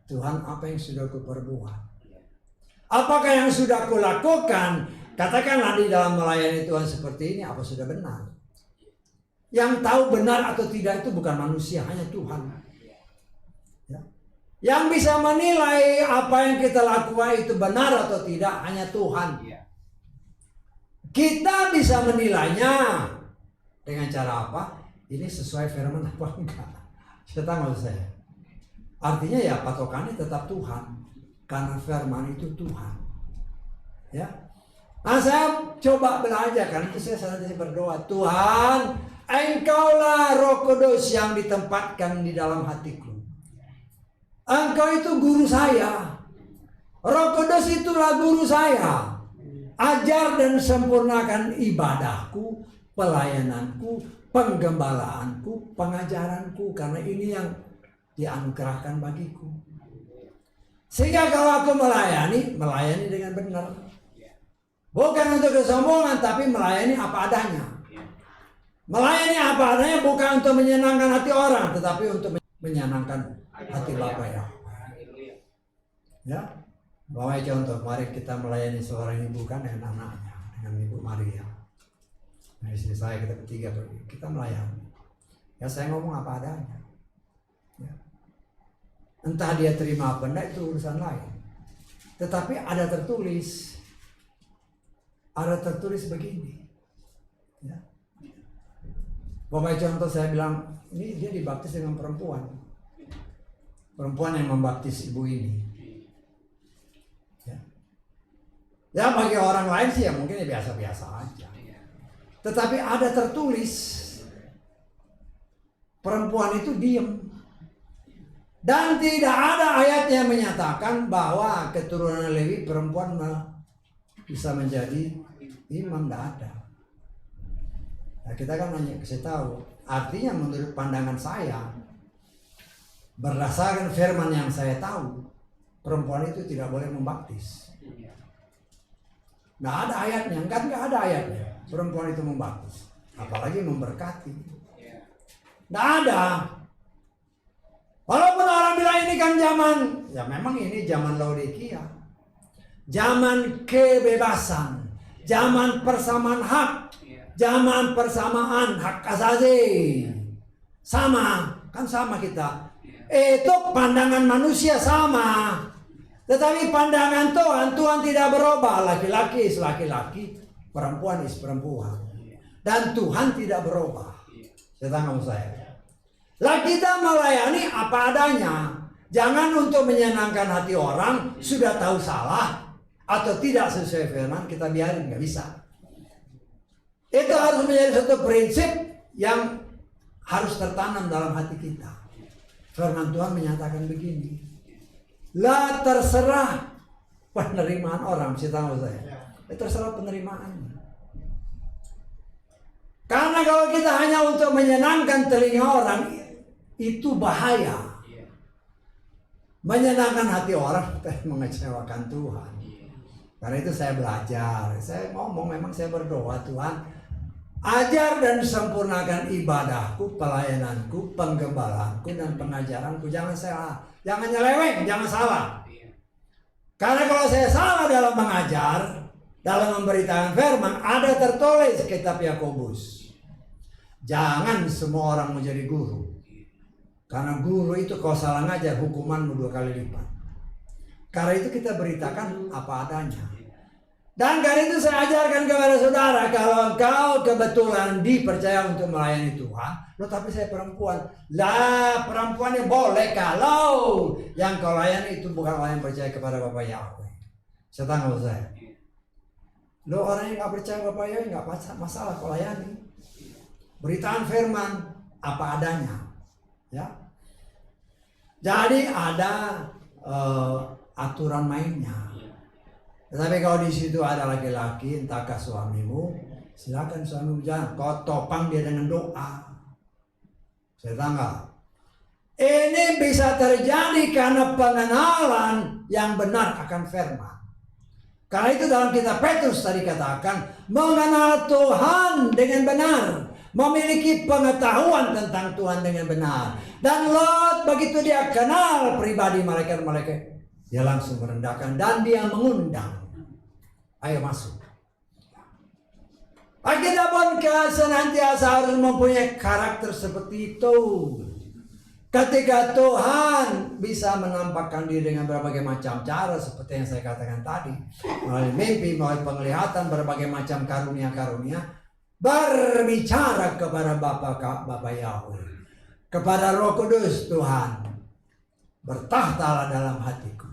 Tuhan apa yang sudah aku perbuat? Apakah yang sudah kulakukan, katakanlah di dalam melayani Tuhan seperti ini, apa sudah benar? Yang tahu benar atau tidak itu bukan manusia, hanya Tuhan. Ya. Yang bisa menilai apa yang kita lakukan itu benar atau tidak, hanya Tuhan. Kita bisa menilainya dengan cara apa? Ini sesuai firman apa enggak? Saya tahu saya. Artinya ya patokannya tetap Tuhan. Karena firman itu Tuhan. Ya. Nah, saya coba belajar, karena itu saya selalu berdoa, Tuhan, Engkaulah Roh Kudus yang ditempatkan di dalam hatiku. Engkau itu guru saya. Roh Kudus itulah guru saya. Ajar dan sempurnakan ibadahku, pelayananku, penggembalaanku, pengajaranku, karena ini yang dianugerahkan bagiku. Sehingga kalau aku melayani dengan benar. Bukan untuk kesombongan, tapi melayani apa adanya. Melayani apa adanya bukan untuk menyenangkan hati orang, tetapi untuk menyenangkan hati Bapa ya. Ya, bawa contoh, mari kita melayani seorang ibu kan dengan anaknya, dengan Ibu Maria. Nah, istri saya kita bertiga pergi, kita melayani. Ya saya ngomong apa adanya. Ya. Entah dia terima apa enggak, itu urusan lain. Tetapi ada tertulis begini. Ya. Bapak contoh saya bilang, ini dia dibaptis dengan perempuan. Perempuan yang membaptis ibu ini. Ya bagi orang lain sih ya mungkin ya biasa-biasa aja. Tetapi ada tertulis, perempuan itu diam. Dan tidak ada ayat yang menyatakan bahwa keturunan Lewi perempuan bisa menjadi imam, tidak ada. Nah, kita kan hanya kasih tahu. Artinya menurut pandangan saya, berdasarkan firman yang saya tahu, perempuan itu tidak boleh membaptis. Nggak ada ayatnya, kan nggak ada ayatnya. Perempuan itu membaptis, apalagi memberkati. Nggak ada. Walaupun orang bilang ini kan zaman, ya memang ini zaman Laodikia, zaman kebebasan, zaman persamaan hak, zaman persamaan hak asasi, sama kan sama kita. Itu pandangan manusia sama, tetapi pandangan Tuhan tidak berubah. Laki-laki is laki-laki, perempuan is perempuan, dan Tuhan tidak berubah. Saya tanya saya. Lah kita melayani apa adanya. Jangan untuk menyenangkan hati orang, sudah tahu salah atau tidak sesuai firman, kita biarin, nggak bisa. Itu harus menjadi satu prinsip yang harus tertanam dalam hati kita. Firman Tuhan menyatakan begini. Lah terserah penerimaan orang, mesti tahu saya. Terserah penerimaan. Karena kalau kita hanya untuk menyenangkan telinga orang, itu bahaya. Menyenangkan hati orang tapi mengecewakan Tuhan. Karena itu saya belajar. Saya ngomong, memang saya berdoa, Tuhan, ajar dan sempurnakan ibadahku, pelayananku, penggembalaanku, dan pengajaranku. Jangan salah, jangan nyeleweng, jangan salah. Karena kalau saya salah dalam mengajar, dalam memberitakan firman, ada tertulis kitab Yakobus. Jangan semua orang menjadi guru. Karena guru itu kalau salah ngajar, hukumanmu 2 kali lipat. Karena itu kita beritakan apa adanya. Dan karena itu saya ajarkan kepada saudara, kalau engkau kebetulan dipercaya untuk melayani Tuhan, loh tapi saya perempuan. Lah perempuannya boleh kalau yang kau layani itu bukan orang yang percaya kepada Bapak Yahweh. Saya tanya saya. Loh orang yang gak percaya Bapak Yahweh gak masalah kau layani. Beritaan firman apa adanya. Ya, jadi ada aturan mainnya. Tetapi kalau di situ ada laki-laki, entahkah suamimu, silakan suamimu jangan. Kau topang dia dengan doa. Saya tanggal. Ini bisa terjadi karena pengenalan yang benar akan firman. Karena itu dalam kitab Petrus tadi katakan, mengenal Tuhan dengan benar. Memiliki pengetahuan tentang Tuhan dengan benar. Dan Lot begitu dia kenal pribadi malaikat-malaikat Dia langsung merendahkan dan dia mengundang. Ayo masuk. Kita pun senantiasa harus mempunyai karakter seperti itu. Ketika Tuhan bisa menampakkan diri dengan berbagai macam cara, seperti yang saya katakan tadi, melalui mimpi, melalui penglihatan, berbagai macam karunia-karunia, berbicara kepada Bapa Yahweh, kepada Roh Kudus, Tuhan bertahtalah dalam hatiku,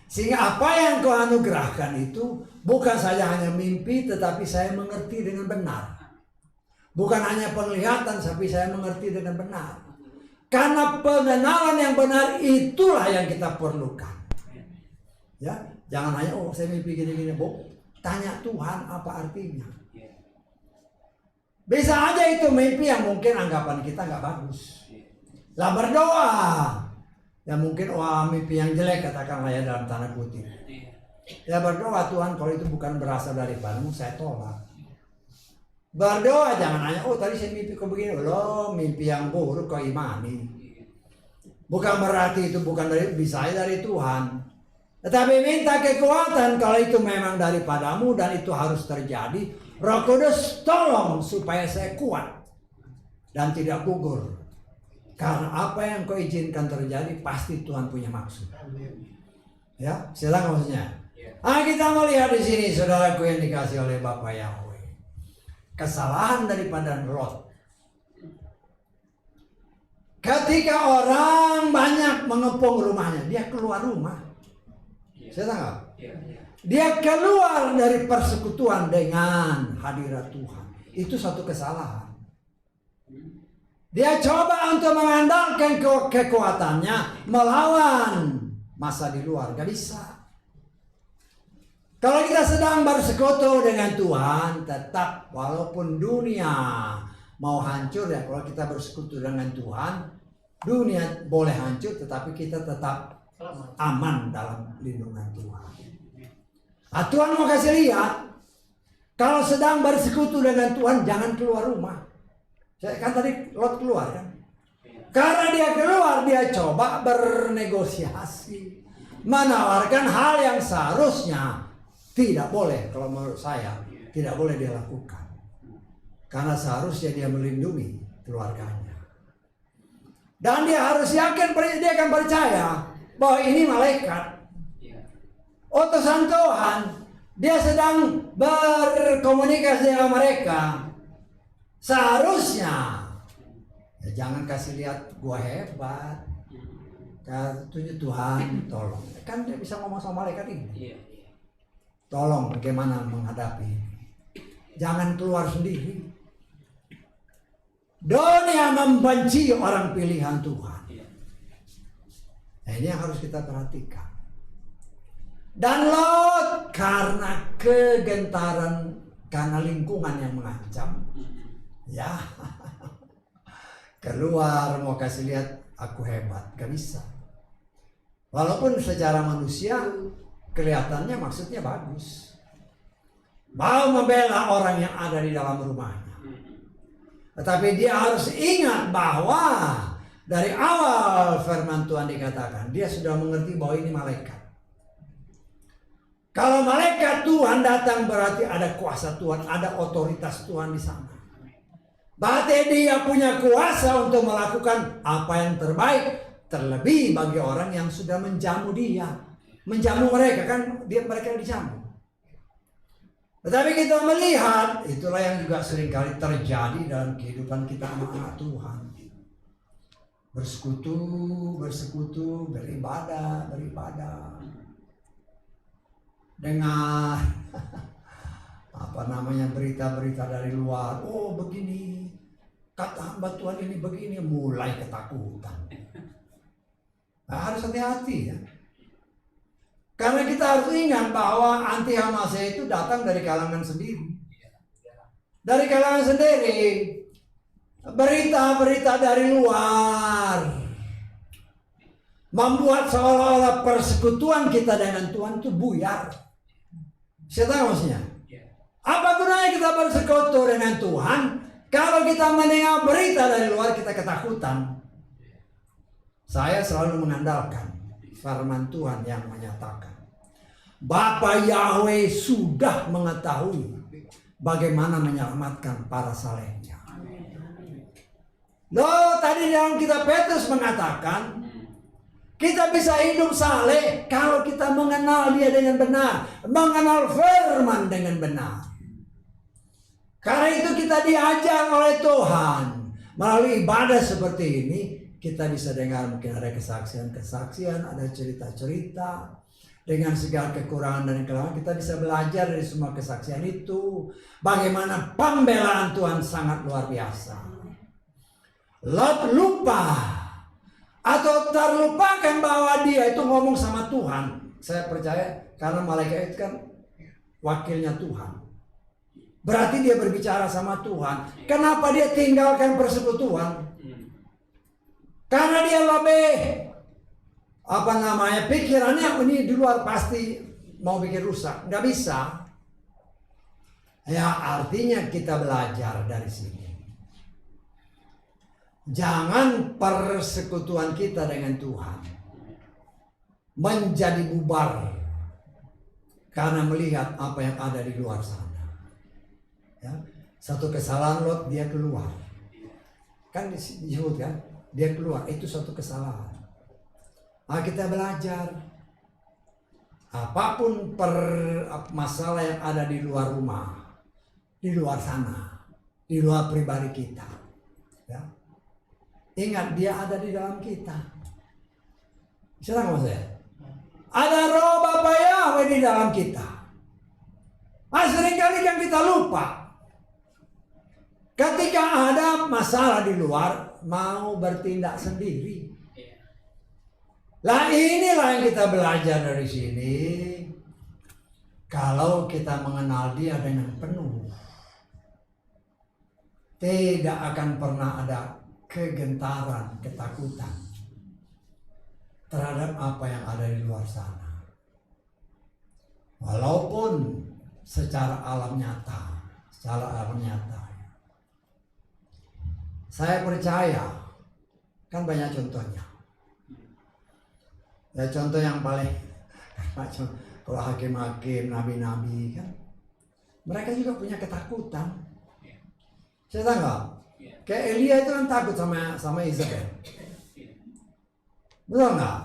sehingga apa yang Kau anugerahkan itu bukan saja hanya mimpi, tetapi saya mengerti dengan benar. Bukan hanya penglihatan, tapi saya mengerti dengan benar. Karena pengenalan yang benar itulah yang kita perlukan. Ya, jangan hanya saya mimpi gini-gini, Bu. Tanya Tuhan apa artinya. Bisa aja itu mimpi yang mungkin anggapan kita nggak bagus. Lah berdoa. Ya mungkin mimpi yang jelek, katakanlah ya dalam tanda kutip. Ya berdoa, Tuhan kalau itu bukan berasal daripadamu, saya tolak. Berdoa, jangan hanya tadi saya mimpi kok begini, loh mimpi yang buruk kau imani. Bukan berarti itu bukan bisa dari Tuhan. Tetapi minta kekuatan kalau itu memang daripadamu dan itu harus terjadi. Roh Kudus tolong supaya saya kuat dan tidak gugur. Karena apa yang kau izinkan terjadi pasti Tuhan punya maksud. Ya, silakan maksudnya. Kita melihat di sini saudaraku yang dikasih oleh Bapak Yahweh. Kesalahan daripada Lot. Ketika orang banyak mengepung rumahnya, dia keluar rumah. Saya tahu. Dia keluar dari persekutuan dengan hadirat Tuhan. Itu satu kesalahan. Dia coba untuk mengandalkan kekuatannya melawan masa di luar, gak bisa. Kalau kita sedang bersekutu dengan Tuhan, tetap walaupun dunia mau hancur ya, kalau kita bersekutu dengan Tuhan, dunia boleh hancur tetapi kita tetap aman dalam lindungan Tuhan. Tuhan mau kasih lihat, kalau sedang bersekutu dengan Tuhan jangan keluar rumah. Saya kan tadi Lot keluar kan. Karena dia keluar, dia coba bernegosiasi, menawarkan hal yang seharusnya tidak boleh, kalau menurut saya tidak boleh dia lakukan. Karena seharusnya dia melindungi keluarganya. Dan dia harus yakin, dia akan percaya bahwa ini malaikat, utusan Tuhan. Dia sedang berkomunikasi dengan mereka. Seharusnya ya jangan kasih lihat gua hebat. Tunjuk Tuhan, tolong. Kan dia bisa ngomong sama malaikat ini. Tolong bagaimana menghadapi. Jangan keluar sendiri. Dunia membenci orang pilihan Tuhan. Nah, ini yang harus kita perhatikan. Dan Lot karena kegentaran, karena lingkungan yang mengancam, ya keluar mau kasih lihat aku hebat, gak bisa. Walaupun secara manusia kelihatannya maksudnya bagus, mau membela orang yang ada di dalam rumahnya. Tetapi dia harus ingat bahwa dari awal firman Tuhan dikatakan dia sudah mengerti bahwa ini malaikat. Kalau malaikat Tuhan datang berarti ada kuasa Tuhan, ada otoritas Tuhan di sana. Berarti dia punya kuasa untuk melakukan apa yang terbaik, terlebih bagi orang yang sudah menjamu dia. Menjamu mereka kan, mereka dijamu. Tetapi kita melihat, itulah yang juga seringkali terjadi dalam kehidupan kita anak-anak Tuhan. Bersekutu, beribadah. Dengan berita-berita dari luar. Oh begini, kata hamba Tuhan ini begini, mulai ketakutan. Nah, harus hati-hati ya. Karena kita harus ingat bahwa anti Hamasnya itu datang dari kalangan sendiri. Dari kalangan sendiri. Berita-berita dari luar membuat seolah-olah persekutuan kita dengan Tuhan itu buyar. Saya tahu maksudnya. Apa gunanya kita bersekutu dengan Tuhan kalau kita mendengar berita dari luar kita ketakutan? Saya selalu mengandalkan firman Tuhan yang menyatakan, Bapa Yahweh sudah mengetahui bagaimana menyelamatkan para salehnya. Loh, tadi dalam kitab Petrus mengatakan, kita bisa hidup saleh kalau kita mengenal dia dengan benar, mengenal firman dengan benar. Karena itu kita diajar oleh Tuhan. Melalui ibadah seperti ini, kita bisa dengar mungkin ada kesaksian-kesaksian, ada cerita-cerita. Dengan segala kekurangan dan kelemahan, kita bisa belajar dari semua kesaksian itu. Bagaimana pembelaan Tuhan sangat luar biasa. Lot lupa atau terlupakan bahwa dia itu ngomong sama Tuhan. Saya percaya karena malaikat itu kan wakilnya Tuhan. Berarti dia berbicara sama Tuhan. Kenapa dia tinggalkan persekutuan? Karena dia lebih pikirannya ini di luar pasti mau bikin rusak. Nggak bisa. Ya, artinya kita belajar dari sini. Jangan persekutuan kita dengan Tuhan menjadi bubar karena melihat apa yang ada di luar sana. Ya, satu kesalahan Lot, dia keluar. Kan disebut kan, dia keluar, itu suatu kesalahan. Kita belajar apapun masalah yang ada di luar rumah, di luar sana, di luar pribadi kita. Ya. Ingat, dia ada di dalam kita. Bisa nggak saya? Ada roh Bapa Yahweh di dalam kita. Seringkali kan kita lupa. Ketika ada masalah di luar, mau bertindak sendiri. Lah inilah yang kita belajar dari sini. Kalau kita mengenal dia dengan penuh, tidak akan pernah ada kegentaran, ketakutan terhadap apa yang ada di luar sana. Walaupun secara alam nyata. Saya percaya, kan banyak contohnya. Ya, contoh yang paling kalau hakim-hakim, nabi-nabi kan, mereka juga punya ketakutan. Saya tahu nggak? Kayak Elia itu kan takut sama Israel. Betul nggak?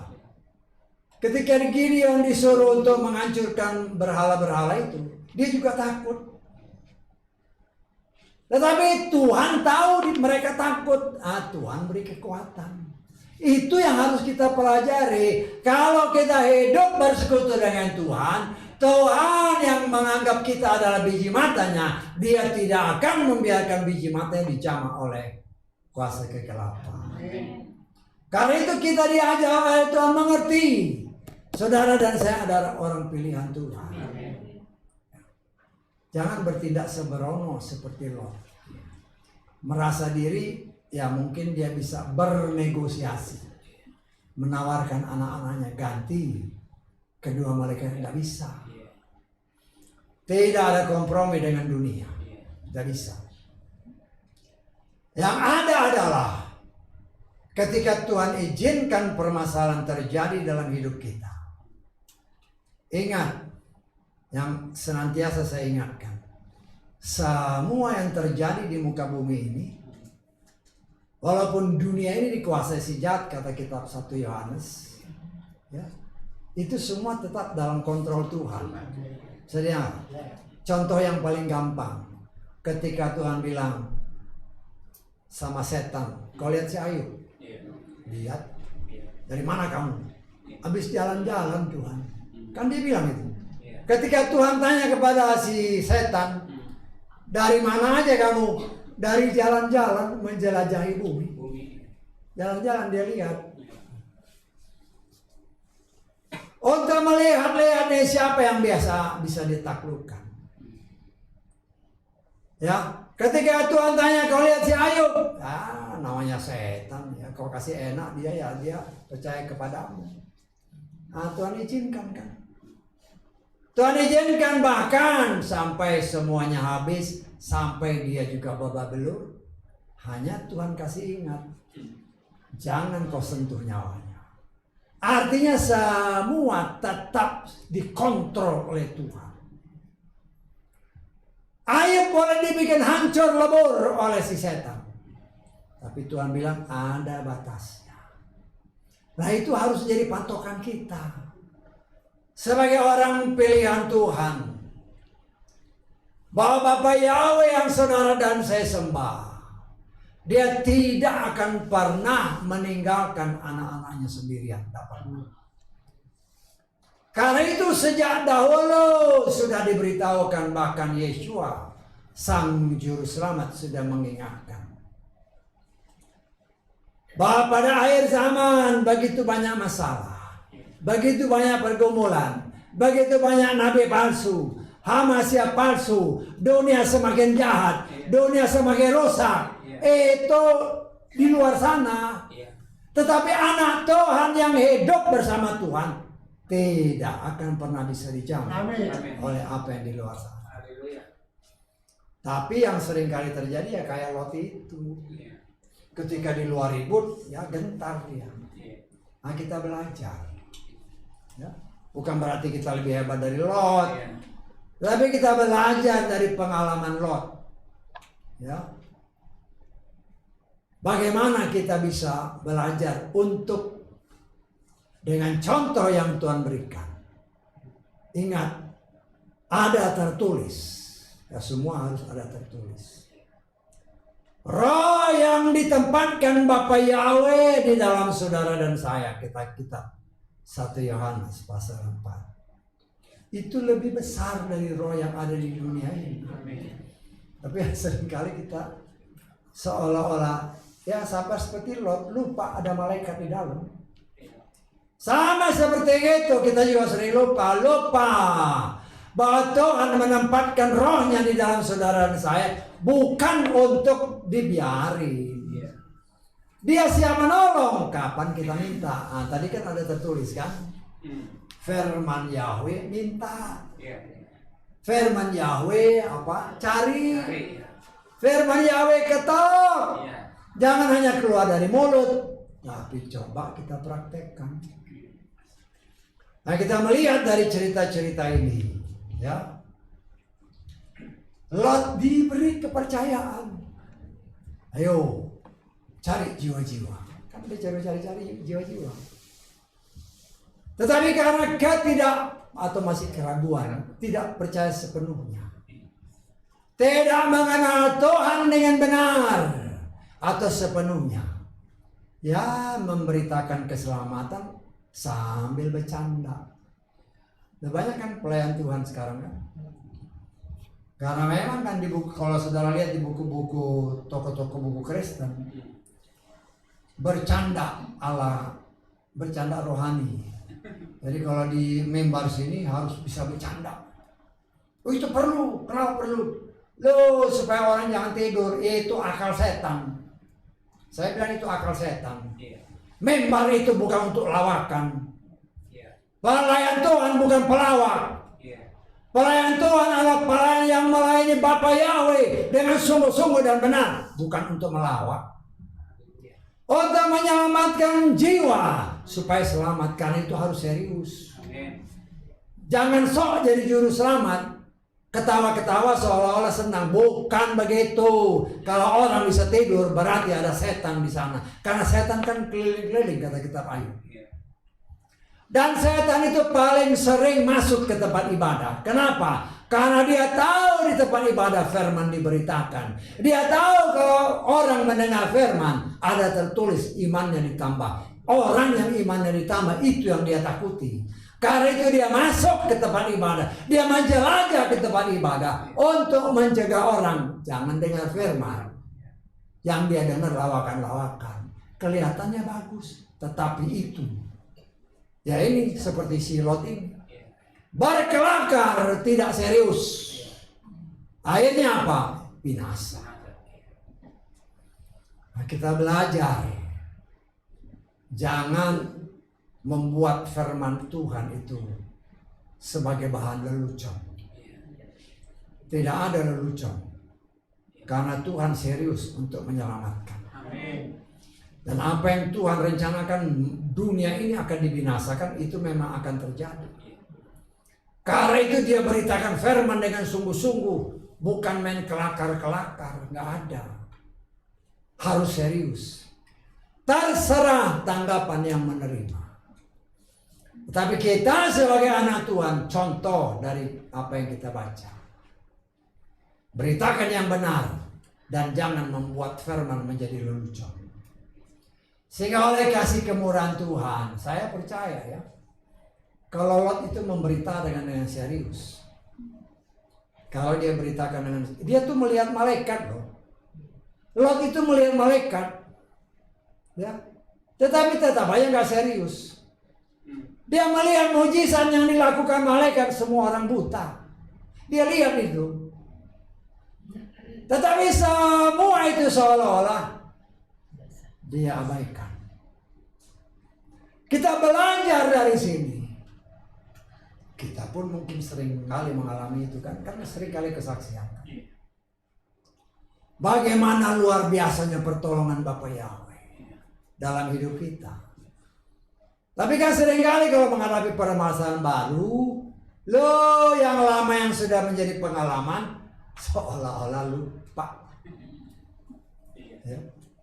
Ketika Gideon disuruh untuk menghancurkan berhala-berhala itu, dia juga takut. Tetapi Tuhan tahu mereka takut. Tuhan beri kekuatan. Itu yang harus kita pelajari. Kalau kita hidup bersekutu dengan Tuhan, Tuhan yang menganggap kita adalah biji matanya, dia tidak akan membiarkan biji matanya dijamah oleh kuasa kegelapan. Karena itu kita diajar oleh Tuhan mengerti. Saudara dan saya adalah orang pilihan Tuhan. Jangan bertindak sembrono seperti Lot. Merasa diri, ya mungkin dia bisa bernegosiasi. Menawarkan anak-anaknya ganti. Kedua mereka tidak bisa. Tidak ada kompromi dengan dunia. Tidak bisa. Yang ada adalah ketika Tuhan izinkan permasalahan terjadi dalam hidup kita. Ingat, yang senantiasa saya ingatkan, semua yang terjadi di muka bumi ini, walaupun dunia ini dikuasai si jahat, kata kitab 1 Yohanes, ya, itu semua tetap dalam kontrol Tuhan. Jadi, contoh yang paling gampang, ketika Tuhan bilang sama setan, kau lihat si Ayub? Lihat. Dari mana kamu? Habis jalan-jalan Tuhan. Kan dia bilang itu. Ketika Tuhan tanya kepada si setan, dari mana aja kamu? Dari jalan-jalan menjelajahi bumi. Jalan-jalan dia lihat. Untuk melihat siapa yang bisa ditaklukkan. Ya, ketika Tuhan tanya, kau lihat si Ayub? Namanya setan. Ya, kau kasih enak dia, ya dia percaya kepadamu. Tuhan izinkan kan. Tuhan izinkan bahkan sampai semuanya habis, sampai dia juga babak belur. Hanya Tuhan kasih ingat, jangan kau sentuh nyawanya. Artinya semua tetap dikontrol oleh Tuhan. Ayub boleh dibikin hancur lebur oleh si setan. Tapi Tuhan bilang ada batasnya. Nah itu harus jadi patokan kita. Sebagai orang pilihan Tuhan. Bahwa Bapa Yahweh yang saudara dan saya sembah. Dia tidak akan pernah meninggalkan anak-anaknya sendirian. Karena itu sejak dahulu sudah diberitahukan, bahkan Yeshua Sang Juru Selamat sudah mengingatkan. Bahwa pada akhir zaman begitu banyak masalah. Begitu banyak pergumulan. Begitu banyak nabi palsu. Hamasya palsu. Dunia semakin jahat. Dunia semakin rusak. Itu di luar sana. Tetapi anak Tuhan yang hidup bersama Tuhan tidak akan pernah bisa dijamin oleh apa yang di luar sana. Tapi yang sering kali terjadi ya kayak Lot itu. Ketika di luar ribut ya gentar dia. Nah kita belajar. Ya. Bukan berarti kita lebih hebat dari Lot. Tapi kita belajar dari pengalaman Lot. Ya. Bagaimana kita bisa belajar untuk dengan contoh yang Tuhan berikan. Ingat, ada tertulis. Ya semua harus ada tertulis. Roh yang ditempatkan Bapa Yahweh di dalam saudara dan saya. Kitab 1 Yohanes pasal 4. Itu lebih besar dari roh yang ada di dunia ini. Tapi seringkali kita seolah-olah ya sama seperti Lot, lupa ada malaikat di dalam. Sama seperti itu kita juga sering lupa bahwa Tuhan menempatkan rohnya di dalam saudara dan saya bukan untuk dibiarin. Dia siap menolong kapan kita minta. Nah, tadi kan ada tertulis kan, firman Yahweh minta, firman Yahweh apa cari, firman Yahweh ketok. Jangan hanya keluar dari mulut, tapi coba kita praktekkan. Nah kita melihat dari cerita-cerita ini, ya, Lot diberi kepercayaan. Ayo, cari jiwa-jiwa. Kan dia cari jiwa-jiwa. Tetapi karena dia tidak atau masih keraguan, tidak percaya sepenuhnya, tidak mengenal Tuhan dengan benar atau sepenuhnya, ya memberitakan keselamatan sambil bercanda. Banyak kan pelayan Tuhan sekarang kan, karena memang kan di buku, kalau saudara lihat di buku-buku toko-toko buku Kristen, bercanda bercanda rohani. Jadi kalau di mimbar sini harus bisa bercanda. Oh itu perlu, kenapa perlu? Loh supaya orang jangan tidur, itu akal setan. Saya bilang itu akal setan. Mimbar itu bukan untuk lawakan. Pelayan Tuhan bukan pelawak. Pelayan Tuhan adalah pelayan yang melayani Bapa Yahweh dengan sungguh-sungguh dan benar, bukan untuk melawak. Untuk menyelamatkan jiwa supaya selamat, karena itu harus serius. Jangan sok jadi juru selamat, ketawa-ketawa seolah-olah senang. Bukan begitu. Kalau orang bisa tidur berarti ada setan di sana. Karena setan kan keliling-keliling kata kitab Ayub. Dan setan itu paling sering masuk ke tempat ibadah. Kenapa? Karena dia tahu di tempat ibadah firman diberitakan. Dia tahu kalau orang mendengar firman ada tertulis imannya ditambah. Orang yang imannya ditambah itu yang dia takuti. Karena itu dia masuk ke tempat ibadah. Dia menjelajah ke tempat ibadah untuk mencegah orang jangan dengar firman. Yang dia dengar lawakan-lawakan. Kelihatannya bagus, tetapi itu. Ya ini seperti si Lot ini. Berkelakar tidak serius. Akhirnya apa? Binasa. Nah, kita belajar. Jangan membuat firman Tuhan itu sebagai bahan lelucon. Tidak ada lelucon. Karena Tuhan serius untuk menyelamatkan. Amin. Dan apa yang Tuhan rencanakan dunia ini akan dibinasakan, itu memang akan terjadi. Karena itu dia beritakan firman dengan sungguh-sungguh, bukan main kelakar-kelakar, nggak ada. Harus serius. Terserah tanggapan yang menerima. Tapi kita sebagai anak Tuhan, contoh dari apa yang kita baca. Beritakan yang benar dan jangan membuat firman menjadi lelucon. Sehingga oleh kasih kemurahan Tuhan, saya percaya ya, kalau Lot itu memberitakan dengan serius. Kalau dia beritakan dengan, dia tuh melihat malaikat loh. Lot itu melihat malaikat, ya, tetapi tetap aja nggak serius. Dia melihat mujizat yang dilakukan malaikat, semua orang buta. Dia lihat itu. Tetapi semua itu seolah-olah dia abaikan. Kita belajar dari sini. Kita pun mungkin sering kali mengalami itu kan, karena sering kali kesaksian. Bagaimana luar biasanya pertolongan Bapa Yahweh dalam hidup kita. Tapi kan seringkali kalau menghadapi permasalahan baru, lo yang lama yang sudah menjadi pengalaman seolah-olah lupa. Ya.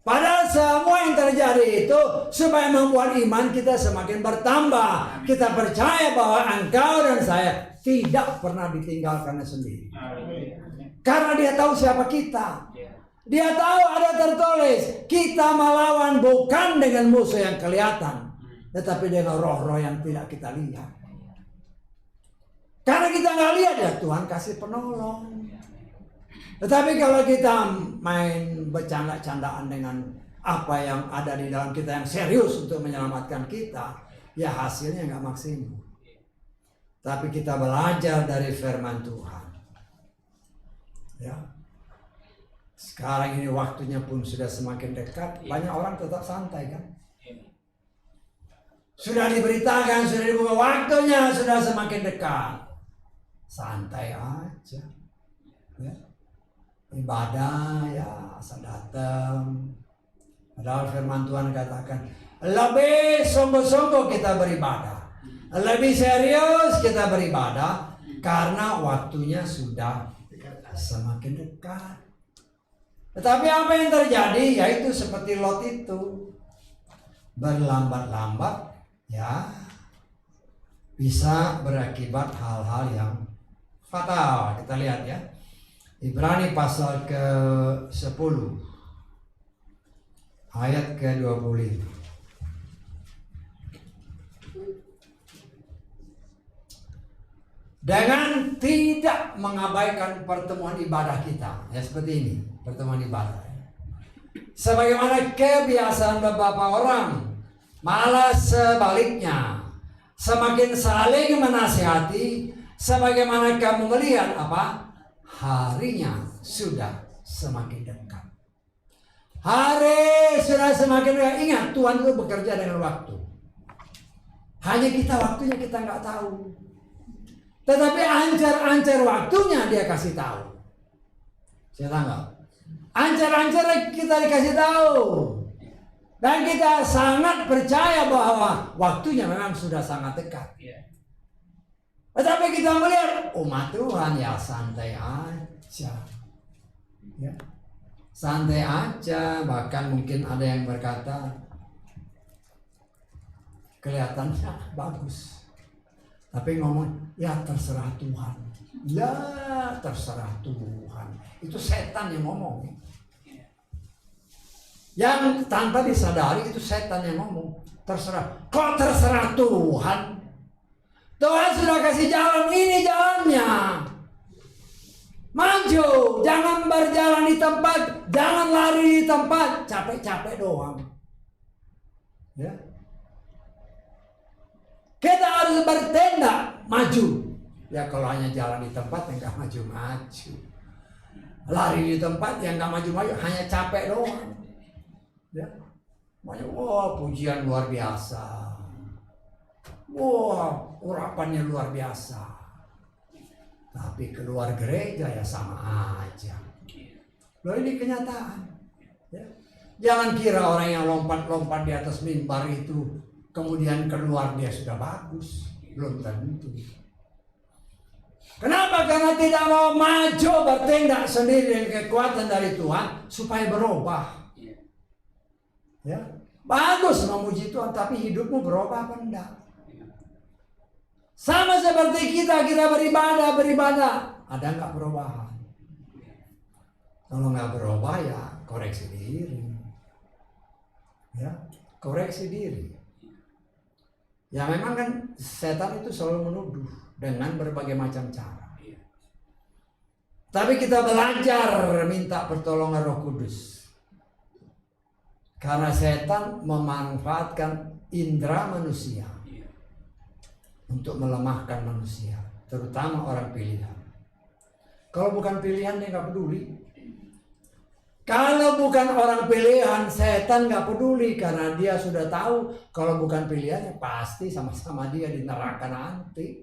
Padahal semua yang terjadi itu supaya membuat iman kita semakin bertambah. Kita percaya bahwa engkau dan saya tidak pernah ditinggalkannya sendiri. Karena dia tahu siapa kita. Dia tahu ada tertulis, kita melawan bukan dengan musuh yang kelihatan, tetapi dengan roh-roh yang tidak kita lihat. Karena kita nggak lihat ya, Tuhan kasih penolong. Tetapi kalau kita main bercanda-candaan dengan apa yang ada di dalam kita yang serius untuk menyelamatkan kita, ya hasilnya nggak maksimal. Tapi kita belajar dari firman Tuhan. Ya. Sekarang ini waktunya pun sudah semakin dekat, banyak orang tetap santai kan? Sudah diberitakan, sudah dibuka waktunya, sudah semakin dekat. Santai aja. Ya. Ibadah ya asal datang. Padahal firman Tuhan katakan, lebih sungguh-sungguh kita beribadah. Lebih serius kita beribadah karena waktunya sudah semakin dekat. Tetapi apa yang terjadi yaitu seperti Lot itu, berlambat-lambat ya bisa berakibat hal-hal yang fatal. Kita lihat ya, Ibrani pasal ke-10 ayat ke-25. Dengan tidak mengabaikan pertemuan ibadah kita, ya seperti ini, pertemuan ibadah. Sebagaimana kebiasaan beberapa orang, malah sebaliknya, semakin saling menasihati, sebagaimana kamu melihat apa? Harinya sudah semakin dekat. Hari sudah semakin dekat. Ingat, Tuhan itu bekerja dengan waktu. Hanya kita waktunya kita nggak tahu. Tetapi ancar-ancar waktunya dia kasih tahu. Saya tanggal. Ancar-ancar kita dikasih tahu. Dan kita sangat percaya bahwa waktunya memang sudah sangat dekat. Tetapi kita melihat umat Tuhan ya santai aja. Ya. Santai aja, bahkan mungkin ada yang berkata kelihatannya bagus. Tapi ngomong, ya terserah Tuhan. Ya terserah Tuhan. Itu setan yang ngomong. Yang tanpa disadari itu setan yang ngomong. Terserah. Kok terserah Tuhan? Tuhan sudah kasih jalan, ini jalannya. Maju, jangan berjalan di tempat, jangan lari di tempat, capek-capek doang. Ya. Kita harus bertindak maju. Ya kalau hanya jalan di tempat yang nggak maju-maju, lari di tempat yang nggak maju-maju, hanya capek doang. Ya, wah pujian luar biasa, wah urapannya luar biasa. Tapi keluar gereja ya sama aja. Loh ini kenyataan. Ya. Jangan kira orang yang lompat-lompat di atas mimbar itu kemudian keluar dia sudah bagus. Belum tentu. Kenapa? Karena tidak mau maju bertindak sendiri dengan kekuatan dari Tuhan supaya berubah. Ya, bagus memuji Tuhan, tapi hidupmu berubah apa enggak? Sama seperti kita beribadah, ada nggak perubahan? Kalau nggak berubah ya koreksi diri. Ya, koreksi diri. Ya memang kan setan itu selalu menuduh dengan berbagai macam cara. Tapi kita belajar minta pertolongan Roh Kudus. Karena setan memanfaatkan indera manusia untuk melemahkan manusia, terutama orang pilihan. Kalau bukan pilihan dia nggak peduli. Kalau bukan orang pilihan, setan nggak peduli karena dia sudah tahu kalau bukan pilihannya pasti sama-sama dia di neraka nanti.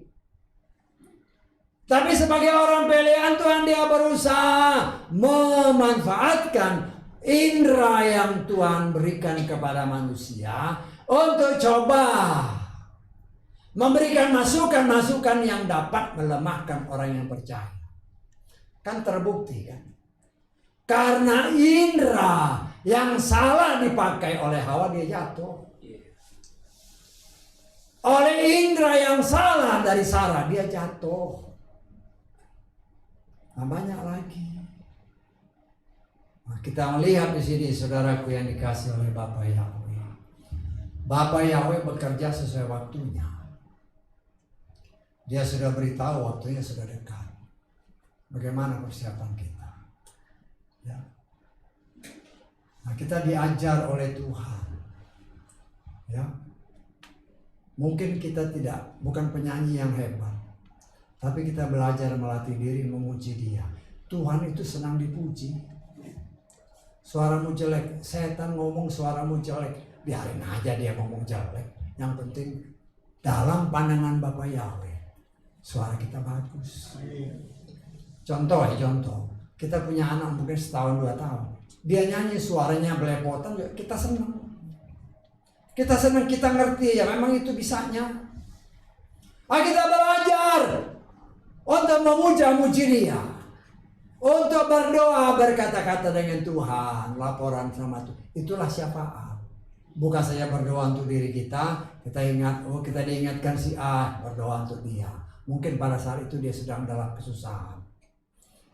Tapi sebagai orang pilihan Tuhan, dia berusaha memanfaatkan indera yang Tuhan berikan kepada manusia untuk coba memberikan masukan-masukan yang dapat melemahkan orang yang percaya. Kan terbukti kan? Karena indera yang salah dipakai oleh Hawa, dia jatuh. Oleh indera yang salah dari Sarah, dia jatuh. Nah, banyak lagi. Nah, kita melihat di sini, saudaraku yang dikasih oleh Bapa Yahweh. Bapa Yahweh bekerja sesuai waktunya. Dia sudah beritahu waktunya sudah dekat. Bagaimana persiapan kita? Ya. Nah, kita diajar oleh Tuhan. Ya. Mungkin kita bukan penyanyi yang hebat, tapi kita belajar melatih diri memuji Dia. Tuhan itu senang dipuji. Suaramu jelek, setan ngomong suaramu jelek, biarin aja dia ngomong jelek. Yang penting dalam pandangan Bapa Yahweh, suara kita bagus. Contoh. Kita punya anak mungkin setahun 2 tahun. Dia nyanyi suaranya belepotan, kita senang. Kita senang, kita ngerti ya memang itu bisanya. Kita belajar untuk memuja-muji Dia. Untuk berdoa, berkata-kata dengan Tuhan, laporan sama Tuhan. Itulah syafaat. Bukan saja berdoa untuk diri kita ingat, kita diingatkan si A, berdoa untuk dia. Mungkin pada saat itu dia sedang dalam kesusahan.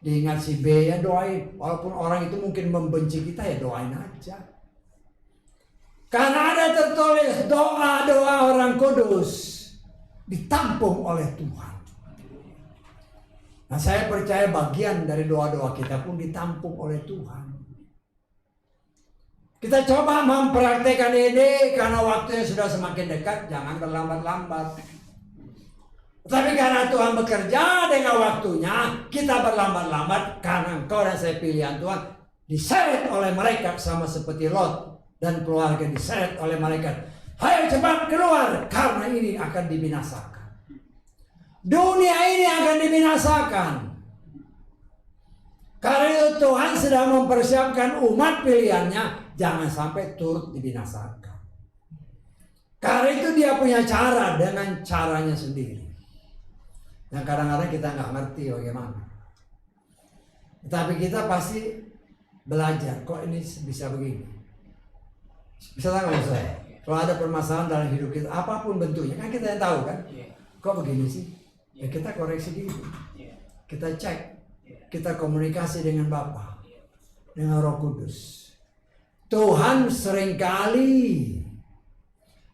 Diingat si B, ya doain. Walaupun orang itu mungkin membenci kita, ya doain aja. Karena ada tertulis doa-doa orang kudus ditampung oleh Tuhan. Nah, saya percaya bagian dari doa-doa kita pun ditampung oleh Tuhan. Kita coba mempraktekkan ini karena waktunya sudah semakin dekat, jangan berlambat-lambat. Tapi karena Tuhan bekerja dengan waktunya, kita berlambat-lambat karena engkau dan saya pilihan Tuhan diseret oleh malaikat sama seperti Lot dan keluarga diseret oleh malaikat. Hayo cepat keluar karena ini akan dibinasakan. Dunia ini akan dibinasakan. Karena itu Tuhan sedang mempersiapkan umat pilihannya jangan sampai turut dibinasakan. Karena itu dia punya cara dengan caranya sendiri. Yang kadang-kadang kita nggak ngerti bagaimana. Tapi kita pasti belajar, kok ini bisa begini. Bisa tahu nggak saya? Kalau ada permasalahan dalam hidup kita, apapun bentuknya, kan kita yang tahu kan? Kok begini sih? Ya kita koreksi diri. Kita cek. Kita komunikasi dengan Bapa, dengan Roh Kudus. Tuhan seringkali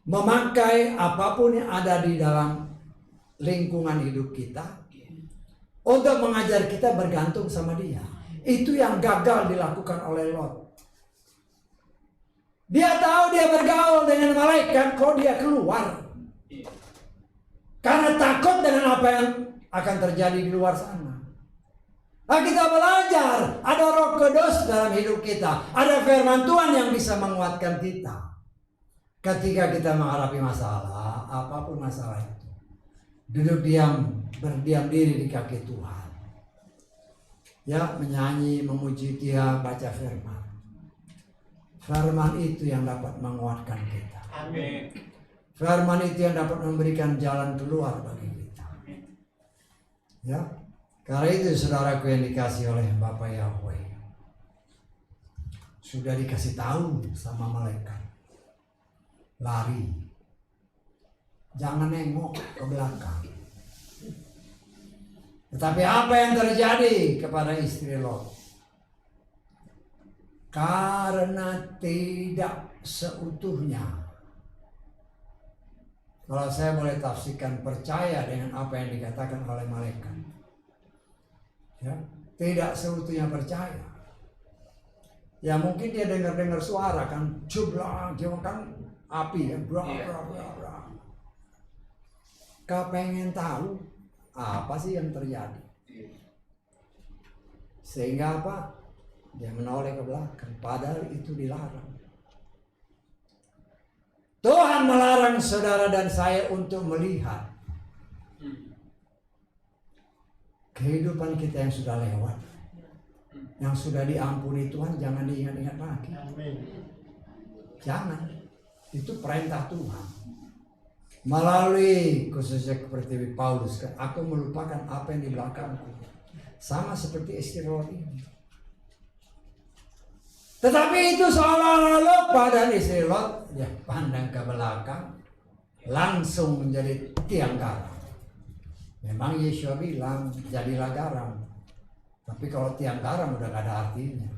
memakai apapun yang ada di dalam lingkungan hidup kita untuk mengajar kita bergantung sama Dia. Itu yang gagal dilakukan oleh Lot. Dia tahu dia bergaul dengan malaikat, kok dia keluar. Karena takut dengan apa yang akan terjadi di luar sana. Nah, kita belajar, ada Roh Kudus dalam hidup kita. Ada firman Tuhan yang bisa menguatkan kita. Ketika kita menghadapi masalah, apapun masalah itu. Duduk diam, berdiam diri di kaki Tuhan. Ya, menyanyi, memuji Dia, baca firman. Firman itu yang dapat menguatkan kita. Amin. Firman itu yang dapat memberikan jalan keluar bagi kita. Ya, karena itu saudaraku yang dikasih oleh Bapa Yahweh, sudah dikasih tahu sama malaikat, lari, jangan nengok ke belakang. Tetapi apa yang terjadi kepada istri Lot? Karena tidak seutuhnya, kalau saya boleh tafsirkan, percaya dengan apa yang dikatakan oleh malaikat, ya, tidak seutuhnya percaya. Ya mungkin dia dengar suara kan, jublang, kan api kan, bla bla bla bla. Kau pengen tahu apa sih yang terjadi? Sehingga apa? Dia menoleh ke belakang, padahal itu dilarang. Tuhan melarang saudara dan saya untuk melihat kehidupan kita yang sudah lewat, yang sudah diampuni Tuhan, jangan diingat-ingat lagi. Jangan. Itu perintah Tuhan. Melalui khususnya seperti Paulus, aku melupakan apa yang di belakangku. Sama seperti istri Lot ini. Tetapi itu seolah-olah lupa, dan istri Lot dia pandang ke belakang, langsung menjadi tiang garam. Memang Yesua bilang jadilah garam. Tapi kalau tiang garam udah gak ada artinya.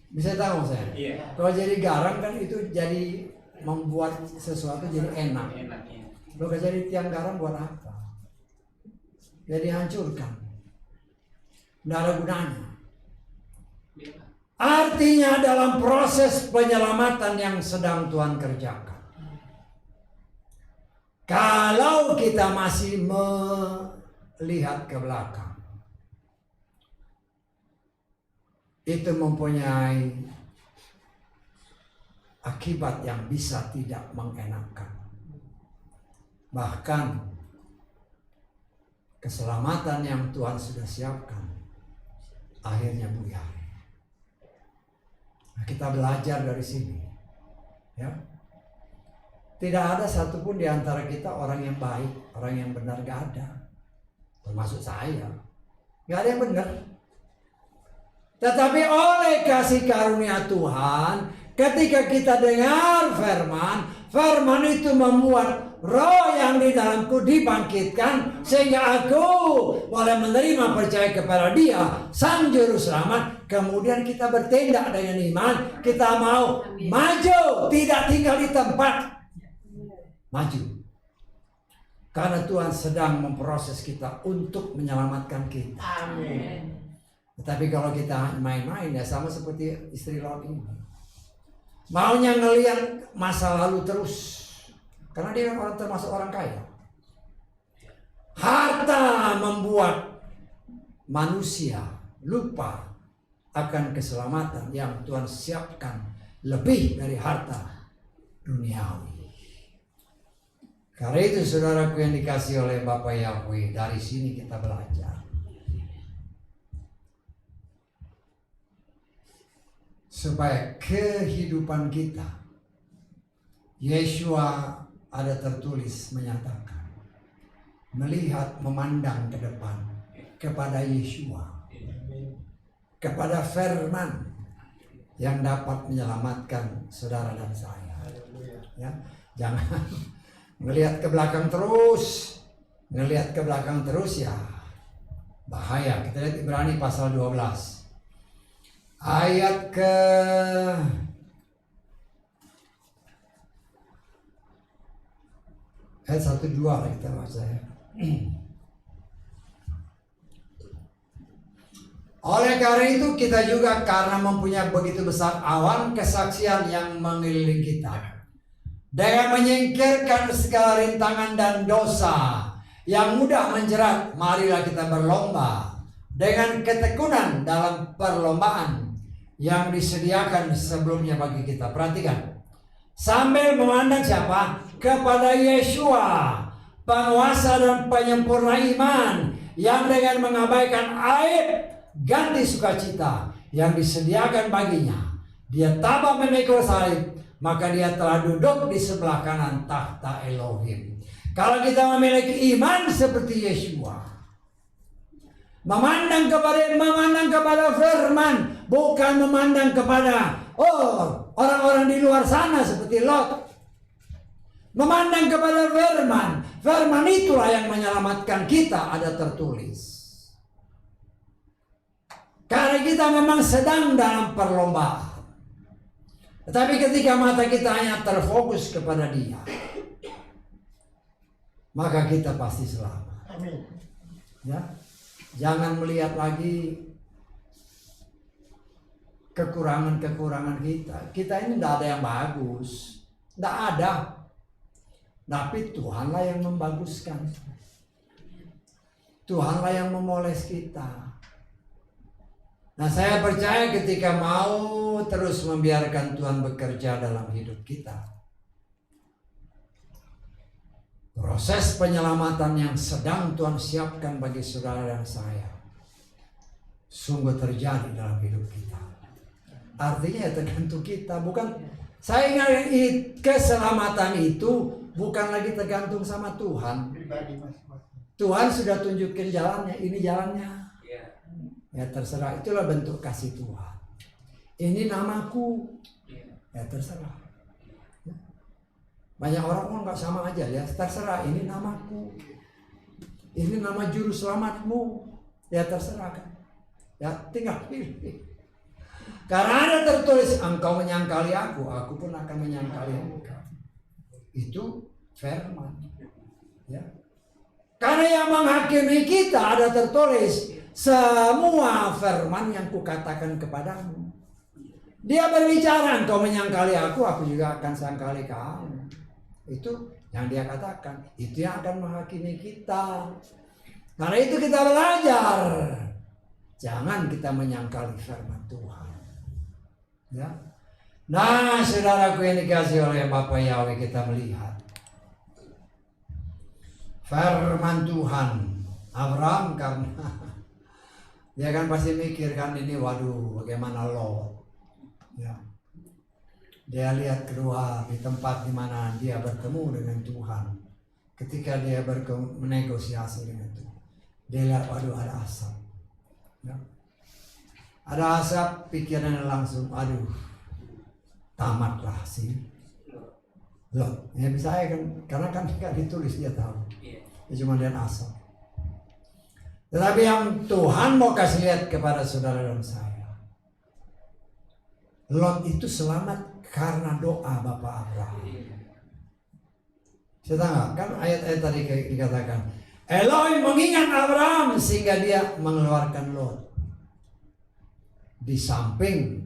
Bisa tahu saya? Iya. Kalau jadi garam kan itu jadi membuat sesuatu jadi enak. Kalau jadi tiang garam buat apa? Jadi hancurkan. Tidak ada gunanya. Artinya dalam proses penyelamatan yang sedang Tuhan kerjakan, kalau kita masih melihat ke belakang, itu mempunyai akibat yang bisa tidak mengenakan. Bahkan keselamatan yang Tuhan sudah siapkan akhirnya buyar. Nah, kita belajar dari sini, ya. Tidak ada satupun di antara kita orang yang baik, orang yang benar, gak ada. Termasuk saya, gak ada yang benar. Tetapi oleh kasih karunia Tuhan, ketika kita dengar firman, firman itu membuat roh yang di dalamku dibangkitkan, sehingga aku boleh menerima percaya kepada Dia, Sang Juru Selamat. Kemudian kita bertindak dengan iman, kita mau maju, tidak tinggal di tempat. Maju. Karena Tuhan sedang memproses kita untuk menyelamatkan kita. Amin. Tetapi kalau kita main-main, ya sama seperti istri Lot ini. Maunya ngelihat masa lalu terus. Karena dia orang termasuk orang kaya. Harta membuat manusia lupa akan keselamatan yang Tuhan siapkan lebih dari harta duniawi. Karena itu saudaraku yang dikasih oleh Bapa Yahweh, dari sini kita belajar. Supaya kehidupan kita, Yesua ada tertulis menyatakan, melihat, memandang ke depan kepada Yesua, kepada firman yang dapat menyelamatkan saudara dan saya. Ya, jangan ngelihat ke belakang terus, ngelihat ke belakang terus, ya bahaya. Kita lihat Ibrani pasal 12 ayat ke ayat 1-2 lah kita baca ya. Oleh karena itu kita juga, karena mempunyai begitu besar awan kesaksian yang mengelilingi kita, dengan menyingkirkan segala rintangan dan dosa yang mudah menjerat, marilah kita berlomba dengan ketekunan dalam perlombaan yang disediakan sebelumnya bagi kita. Perhatikan, sambil memandang siapa? Kepada Yesua, penguasa dan penyempurna iman, yang dengan mengabaikan aib ganti sukacita yang disediakan baginya Dia tabah memikul salib, maka dia telah duduk di sebelah kanan tahta Elohim. Kalau kita memiliki iman seperti Yeshua, memandang kepada firman, bukan memandang kepada orang-orang di luar sana seperti Lot. Memandang kepada firman, firman itulah yang menyelamatkan kita, ada tertulis. Karena kita memang sedang dalam perlombaan. Tetapi ketika mata kita hanya terfokus kepada Dia, maka kita pasti selamat. Amin. Ya, jangan melihat lagi kekurangan-kekurangan kita. Kita ini tidak ada yang bagus, tidak ada. Tapi Tuhanlah yang membaguskan. Tuhanlah yang memoles kita. Nah, saya percaya ketika mau terus membiarkan Tuhan bekerja dalam hidup kita, proses penyelamatan yang sedang Tuhan siapkan bagi saudara dan saya sungguh terjadi dalam hidup kita. Artinya tergantung kita, bukan saya ingat keselamatan itu bukan lagi tergantung sama Tuhan. Tuhan sudah tunjukin jalannya, ini jalannya. Ya terserah, itulah bentuk kasih Tuhan. Ini namaku, ya terserah. Banyak orang nggak sama aja ya, terserah. Ini namaku, ini nama juru selamatmu, ya terserah kan. Ya tinggal pilih. Karena ada tertulis, engkau menyangkali aku pun akan menyangkali engkau. Itu firman. Ya. Karena yang menghakimi kita ada tertulis, semua firman yang kukatakan kepadamu. Dia berbicara, engkau menyangkali aku juga akan sangkali kamu. Itu yang dia katakan. Itu yang akan menghakimi kita. Karena itu kita belajar. Jangan kita menyangkali firman Tuhan. Ya. Nah, saudaraku yang dikasih oleh Bapak Yahweh, kita melihat firman Tuhan. Abraham karena dia kan pasti mikir kan ini, waduh bagaimana Lot. Ya. Dia lihat keluar di tempat di mana dia bertemu dengan Tuhan. Ketika dia menegosiasi dengan Tuhan, dia lihat waduh ada asap. Ya. Ada asap, pikirannya langsung aduh tamatlah sih Lot. Ya bisa ya kan, karena kan tidak ditulis, dia tahu. Dia cuma lihat asap. Tetapi yang Tuhan mau kasih lihat kepada saudara dan saya, Lot itu selamat karena doa Bapak Abraham. Saya tahu kan ayat-ayat tadi dikatakan, Elohim mengingat Abraham sehingga dia mengeluarkan Lot. Di samping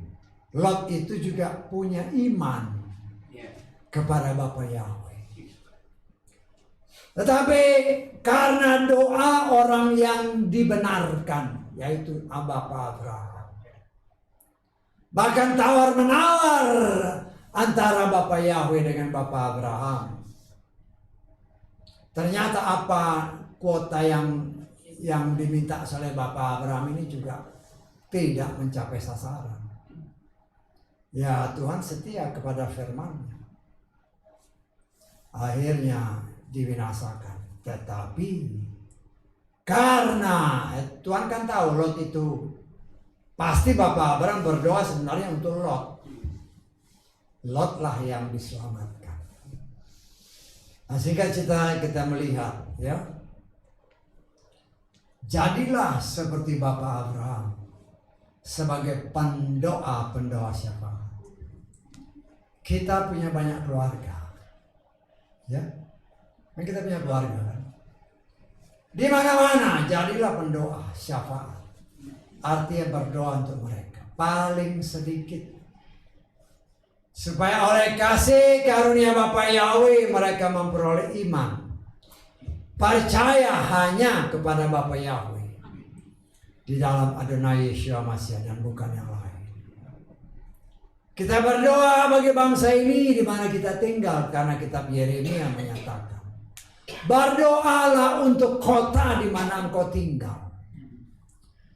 Lot itu juga punya iman kepada Bapak Yahweh. Tetapi karena doa orang yang dibenarkan, yaitu Bapak Abraham, bahkan tawar-menawar antara Bapak Yahweh dengan Bapak Abraham, ternyata apa kuota yang diminta oleh Bapak Abraham ini juga tidak mencapai sasaran. Ya, Tuhan setia kepada firman-Nya. Akhirnya dibinasakan. Tetapi karena Tuhan kan tahu Lot itu pasti Bapak Abraham berdoa sebenarnya untuk Lot. Lotlah yang diselamatkan. Nah, sehingga kita melihat ya, jadilah seperti Bapak Abraham sebagai pendoa syafaat. Kita punya banyak keluarga, ya. Kita punya keluarga kan. Di mana-mana jadilah pendoa syafaat. Artinya berdoa untuk mereka. Paling sedikit. Supaya oleh kasih karunia Bapa Yahweh mereka memperoleh iman. Percaya hanya kepada Bapa Yahweh. Di dalam Adonai Yeshua Mashiach dan bukan yang lain. Kita berdoa bagi bangsa ini di mana kita tinggal. Karena kitab Yeremia menyatakan, berdoalah untuk kota di mana engkau tinggal,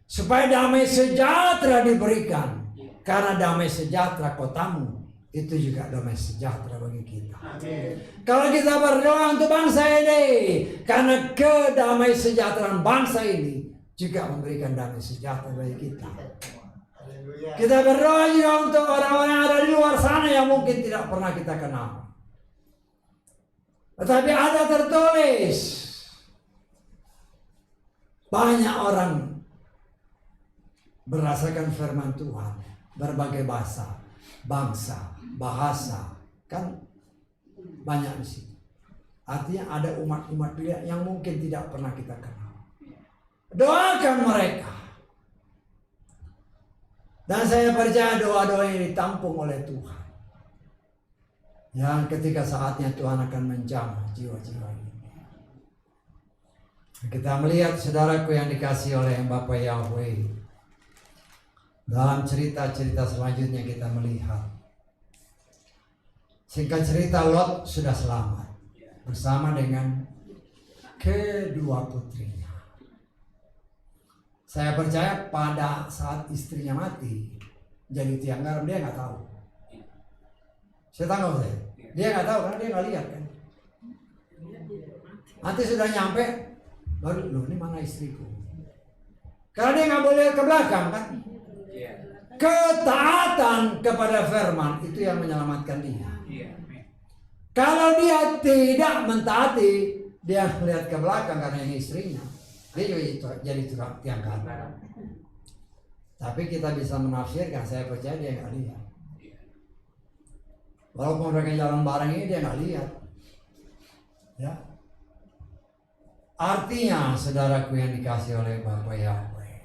supaya damai sejahtera diberikan Karena damai sejahtera kotamu, itu juga damai sejahtera bagi kita. Amin. Kalau kita berdoa untuk bangsa ini, karena kedamai sejahteraan bangsa ini juga memberikan damai sejahtera bagi kita. Kita berdoa juga untuk orang-orang yang ada di luar sana yang mungkin tidak pernah kita kenal. Tetapi ada tertulis, banyak orang berasakan firman Tuhan, berbagai bahasa, bangsa, bahasa, kan banyak di sini. Artinya ada umat-umat dia yang mungkin tidak pernah kita kenal. Doakan mereka. Dan saya percaya doa-doa ini ditampung oleh Tuhan. Yang ketika saatnya Tuhan akan menjamah jiwa-jiwa ini. Kita melihat saudaraku yang dikasih oleh Bapa Yahweh. Dalam cerita-cerita selanjutnya kita melihat. Singkat cerita, Lot sudah selamat. Bersama dengan kedua putrinya. Saya percaya pada saat istrinya mati, jadi tiang garam, dia nggak tahu. Saya tahu saya. Dia nggak tahu karena dia nggak lihat kan. Nanti sudah nyampe, baru loh ini mana istriku? Karena dia nggak boleh ke belakang kan. Ketaatan kepada firman itu yang menyelamatkan dia. Kalau dia tidak mentaati, dia melihat ke belakang karena ini istrinya, dia juga jadi tiang garam. Tapi kita bisa menafsirkan, saya percaya dia nggak lihat. Walaupun mereka jalan bareng ini dia nggak lihat. Ya. Artinya saudaraku yang dikasih oleh Bapa Yahweh,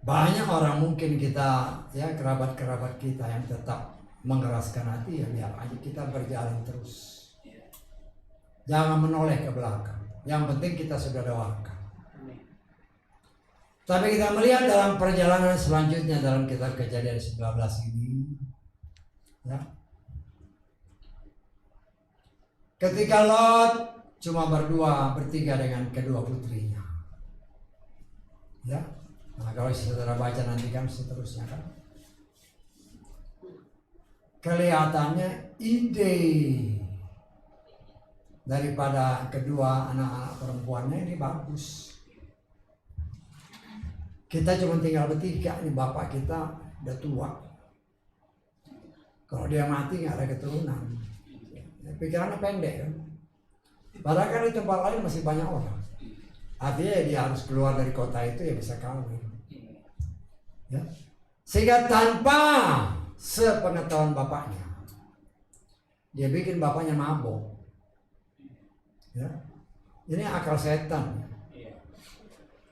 banyak orang mungkin kita ya kerabat-kerabat kita yang tetap mengeraskan hati, ya biar aja kita berjalan terus. Jangan menoleh ke belakang. Yang penting kita sudah doakan. Tapi kita melihat dalam perjalanan selanjutnya dalam kitab Kejadian 19 ini, ya. Ketika Lot cuma bertiga dengan kedua putrinya. Ya. Nah, kalau saudara baca nanti kan seterusnya kan. Kelihatannya ide daripada kedua anak-anak perempuannya ini bagus. Kita cuma tinggal bertiga, ini bapak kita udah tua. Kalau dia mati nggak ada keturunan. Pikirannya pendek kan. Padahal kan di tempat lain masih banyak orang. Artinya dia harus keluar dari kota itu ya bisa kawin. Ya. Sehingga tanpa sepengetahuan bapaknya, dia bikin bapaknya mabok. Ya. Ini akal setan.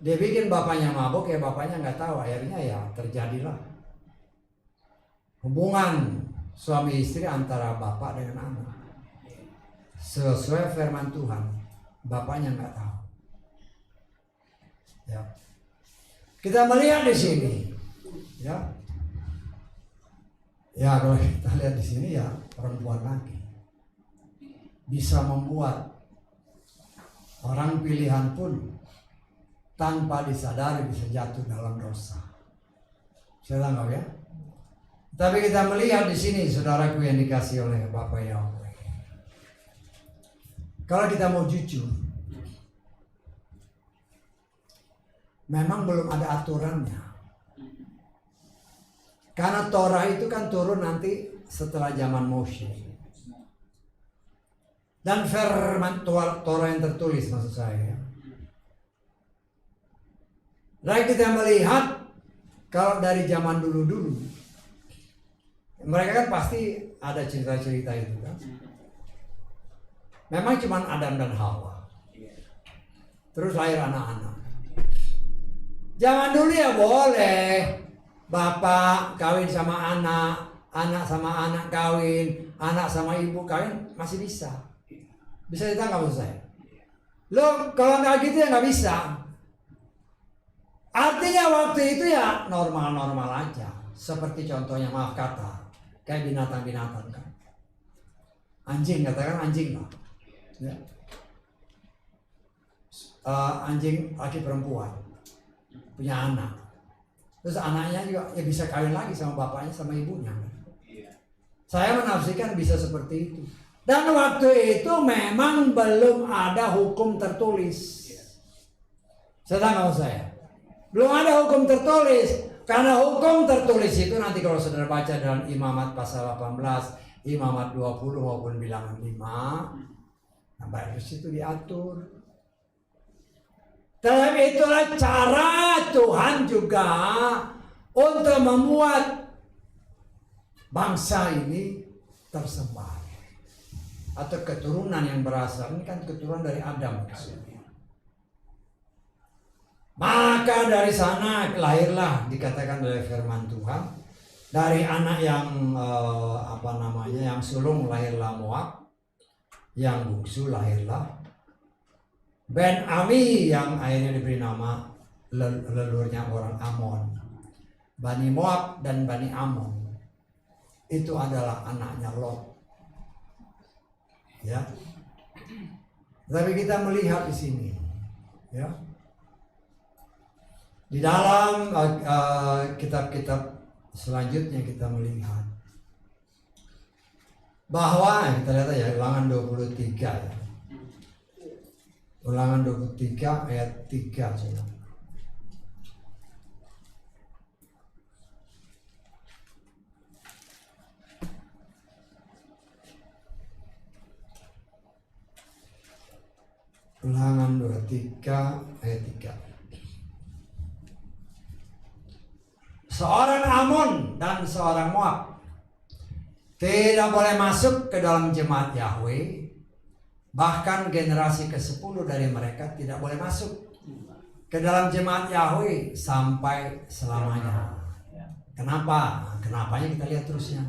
Dia bikin bapaknya mabok, ya bapaknya nggak tahu. Akhirnya ya terjadilah hubungan suami istri antara bapak dengan anak. Sesuai firman Tuhan, bapaknya nggak tahu. Ya. Kita melihat di sini, ya. Ya kalau kita lihat di sini ya perempuan lagi bisa membuat orang pilihan pun tanpa disadari bisa jatuh dalam dosa. Saya tahu ya. Tapi kita melihat di sini saudaraku yang dikasih oleh Bapa Yahweh. Kalau kita mau jujur, memang belum ada aturannya. Karena Torah itu kan turun nanti setelah zaman Moshe. Dan firman Torah yang tertulis maksud saya. Dan kita melihat kalau dari zaman dulu-dulu, mereka kan pasti ada cerita-cerita itu kan. Memang cuma Adam dan Hawa. Terus lahir anak-anak. Zaman dulu ya boleh. Bapak kawin sama anak, anak sama anak kawin, anak sama ibu kawin masih bisa. Bisa ditangkap maksud saya. Lo kalau nggak gitu ya nggak bisa. Artinya waktu itu ya normal-normal aja. Seperti contohnya maaf kata, kayak binatang-binatang kan. Anjing, katakan anjing lah. Ya. Anjing laki perempuan punya anak. Terus anaknya juga ya bisa kawin lagi sama bapaknya sama ibunya. Saya menafsirkan bisa seperti itu. Dan waktu itu memang belum ada hukum tertulis. Sedang saya belum ada hukum tertulis. Karena hukum tertulis itu nanti kalau saudara baca dalam Imamat pasal 18, Imamat 20 maupun Bilangan 5, nah di situ diatur. Tetapi itulah cara Tuhan juga untuk membuat bangsa ini tersebar. Atau keturunan yang berasal, ini kan keturunan dari Adam. Maka dari sana lahirlah, dikatakan oleh firman Tuhan, dari anak yang yang sulung lahirlah Moab, yang bungsu lahirlah Ben Ami yang akhirnya diberi nama leluhurnya orang Amon. Bani Moab dan Bani Amon itu adalah anaknya Lot. Ya. Tapi kita melihat di sini, ya. Di dalam kitab-kitab selanjutnya kita melihat bahwa kita lihat ya Ulangan 23 ya. Ulangan 23 ayat 3 saja. Ulangan 23 ayat 3. Seorang Amon dan seorang Moab tidak boleh masuk ke dalam jemaat Yahweh. Bahkan generasi ke-10 dari mereka tidak boleh masuk ke dalam jemaat Yahweh sampai selamanya. Kenapa? Kenapanya kita lihat terusnya.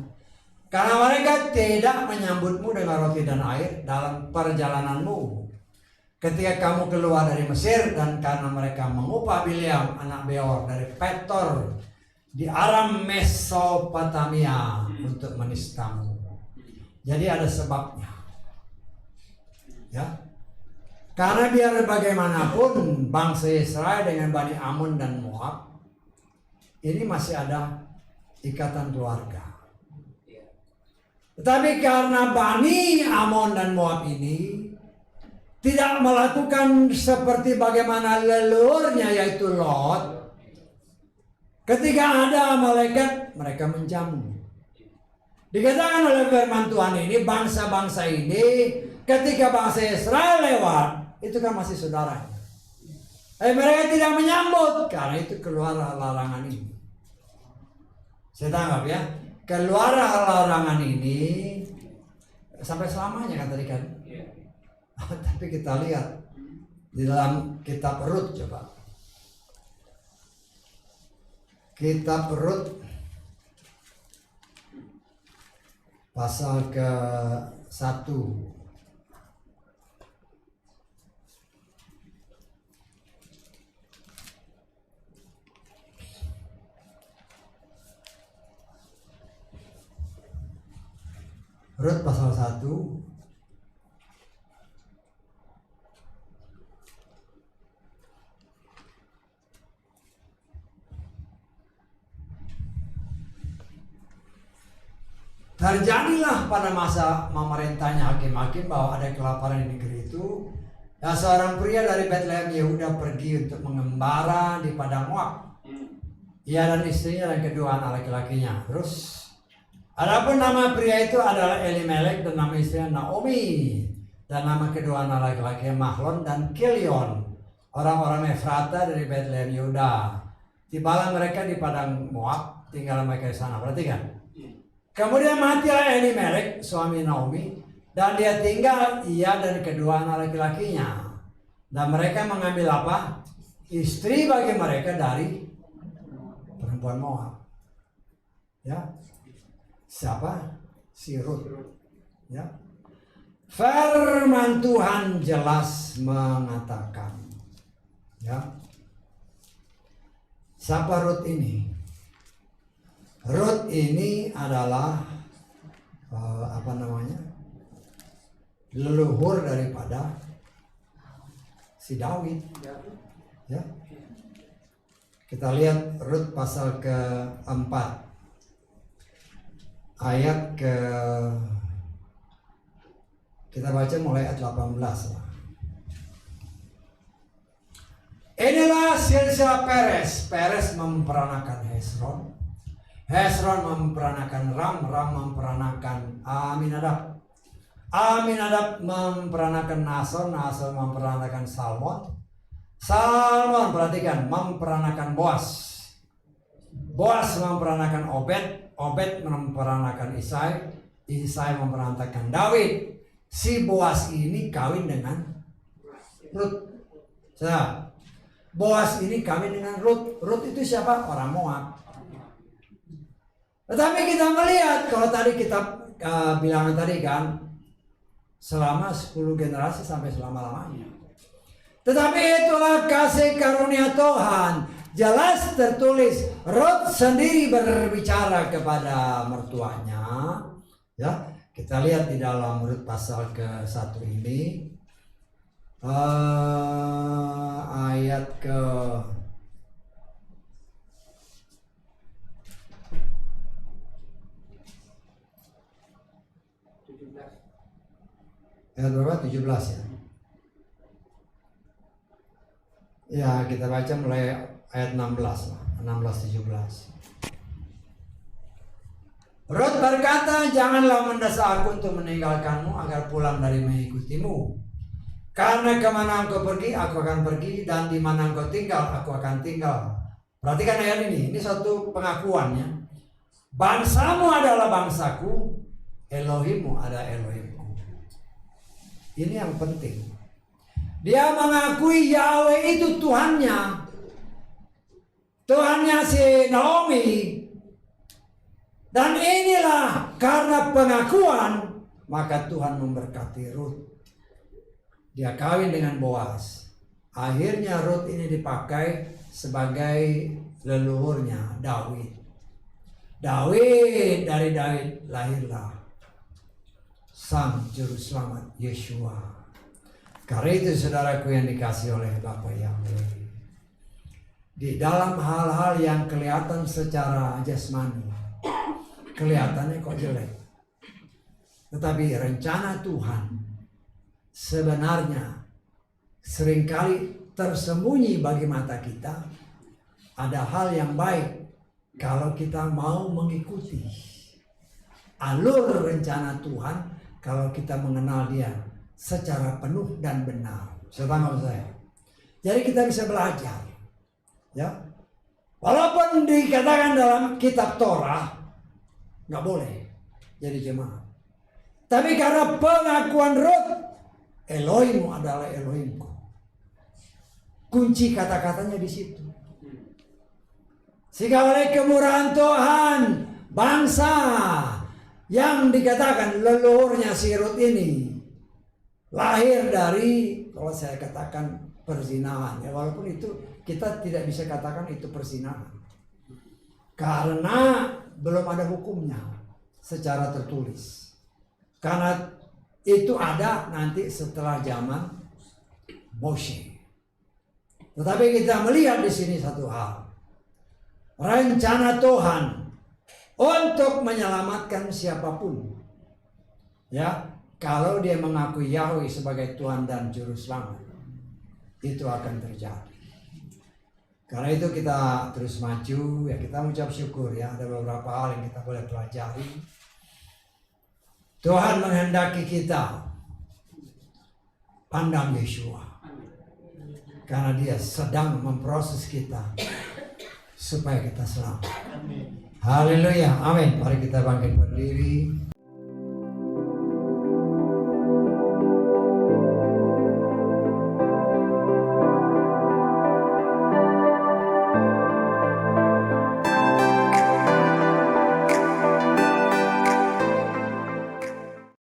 Karena mereka tidak menyambutmu dengan roti dan air dalam perjalananmu ketika kamu keluar dari Mesir, dan karena mereka mengupah Bileam anak Beor dari Petor di Aram Mesopotamia untuk menistamu. Jadi ada sebabnya. Ya, karena biar bagaimanapun bangsa Israel dengan Bani Amon dan Moab ini masih ada ikatan keluarga. Tetapi karena Bani Amon dan Moab ini tidak melakukan seperti bagaimana leluhurnya yaitu Lot, ketika ada malaikat mereka menjamu. Dikatakan oleh firman Tuhan ini, bangsa-bangsa ini ketika bangsa Israel lewat, itu kan masih saudaranya. Tapi mereka tidak menyambut, karena itu keluar larangan ini. Saya tangkap ya, keluar larangan ini sampai selamanya kan tadi kan. Tapi kita lihat di dalam kitab Rut, coba. Kitab Rut pasal ke-1. Rut pasal 1 terjadilah pada masa memerintahnya hakim-hakim bahwa ada kelaparan di negeri itu. Dan seorang pria dari Bethlehem Yehuda pergi untuk mengembara di padang Moab. Ia dan istrinya dan kedua anak laki-lakinya. Terus adapun nama pria itu adalah Elimelek dan nama istrinya Naomi, dan nama kedua anak laki-lakinya Mahlon dan Kilion, orang-orang Efrata dari Bethlehem Yehuda. Tibalah mereka di padang Moab, tinggal mereka di sana. Perhatikan. Kemudian matilah Elimelek, suami Naomi, dan dia tinggal ia dan kedua anak laki-lakinya. Dan mereka mengambil apa? Istri bagi mereka dari perempuan Moab. Ya. Siapa? Si Rut. Ya. Firman Tuhan jelas mengatakan, ya. Siapa Rut ini? Rut ini adalah leluhur daripada si Daud. Ya. Kita lihat Rut pasal keempat, ayat kita baca mulai ayat 18 lah. Inilah silsilah Peres. Peres memperanakan Hesron. Hesron memperanakan Ram. Ram memperanakan Aminadab. Aminadab memperanakan Nason. Nason memperanakan Salmon. Salmon, perhatikan, memperanakan Boas. Boas memperanakan Obed. Obed memperanakan Isai. Isai memperanakan David. Si Boas ini kawin dengan Rut. Boas ini kawin dengan Rut. Rut itu siapa? Orang Moab. Tetapi kita melihat, kalau tadi kita bilangan tadi kan, selama 10 generasi sampai selama-lamanya. Tetapi itulah kasih karunia Tuhan. Jelas tertulis, Rut sendiri berbicara kepada mertuanya. Ya, kita lihat di dalam Rut pasal ke-1 ini. Ayat berapa? 17 ya. Ya, kita baca mulai ayat 16 lah. 16-17. Rut berkata, janganlah mendesak aku untuk meninggalkanmu agar pulang dari mengikutimu. Karena kemana engkau pergi, aku akan pergi, dan di mana engkau tinggal, aku akan tinggal. Perhatikan ayat ini satu pengakuannya. Bangsamu adalah bangsaku, Elohimmu adalah Elohimku. Ini yang penting. Dia mengakui Yahweh itu Tuhannya. Tuhannya si Naomi. Dan inilah karena pengakuan, maka Tuhan memberkati Rut. Dia kawin dengan Boas. Akhirnya Rut ini dipakai sebagai leluhurnya David. Dari David lahirlah Sang Juru Selamat Yeshua. Karena itu saudaraku yang dikasih oleh Bapa Yahweh, di dalam hal-hal yang kelihatan secara jasmani, kelihatannya kok jelek, tetapi rencana Tuhan sebenarnya seringkali tersembunyi bagi mata kita. Ada hal yang baik kalau kita mau mengikuti alur rencana Tuhan, kalau kita mengenal Dia secara penuh dan benar. Setanggal saya. Jadi kita bisa belajar. Ya. Walaupun dikatakan dalam kitab Torah nggak boleh jadi jemaat. Tapi karena pengakuan Rut, Elohimmu adalah Elohimku. Kunci kata-katanya di situ. Sehingga oleh kemurahan Tuhan, bangsa yang dikatakan leluhurnya si Rut ini lahir dari, kalau saya katakan, perzinahan. Ya, walaupun itu kita tidak bisa katakan itu perzinahan, karena belum ada hukumnya secara tertulis. Karena itu ada nanti setelah zaman Moshe. Tetapi kita melihat di sini satu hal. Rencana Tuhan untuk menyelamatkan siapapun. Ya, kalau dia mengakui Yahweh sebagai Tuhan dan Juru Selamat, itu akan terjadi. Karena itu kita terus maju, ya kita mengucap syukur ya. Ada beberapa hal yang kita boleh pelajari. Tuhan menghendaki kita pandang Yeshua, karena Dia sedang memproses kita supaya kita selamat. Haleluya, amin. Mari kita bangkit berdiri.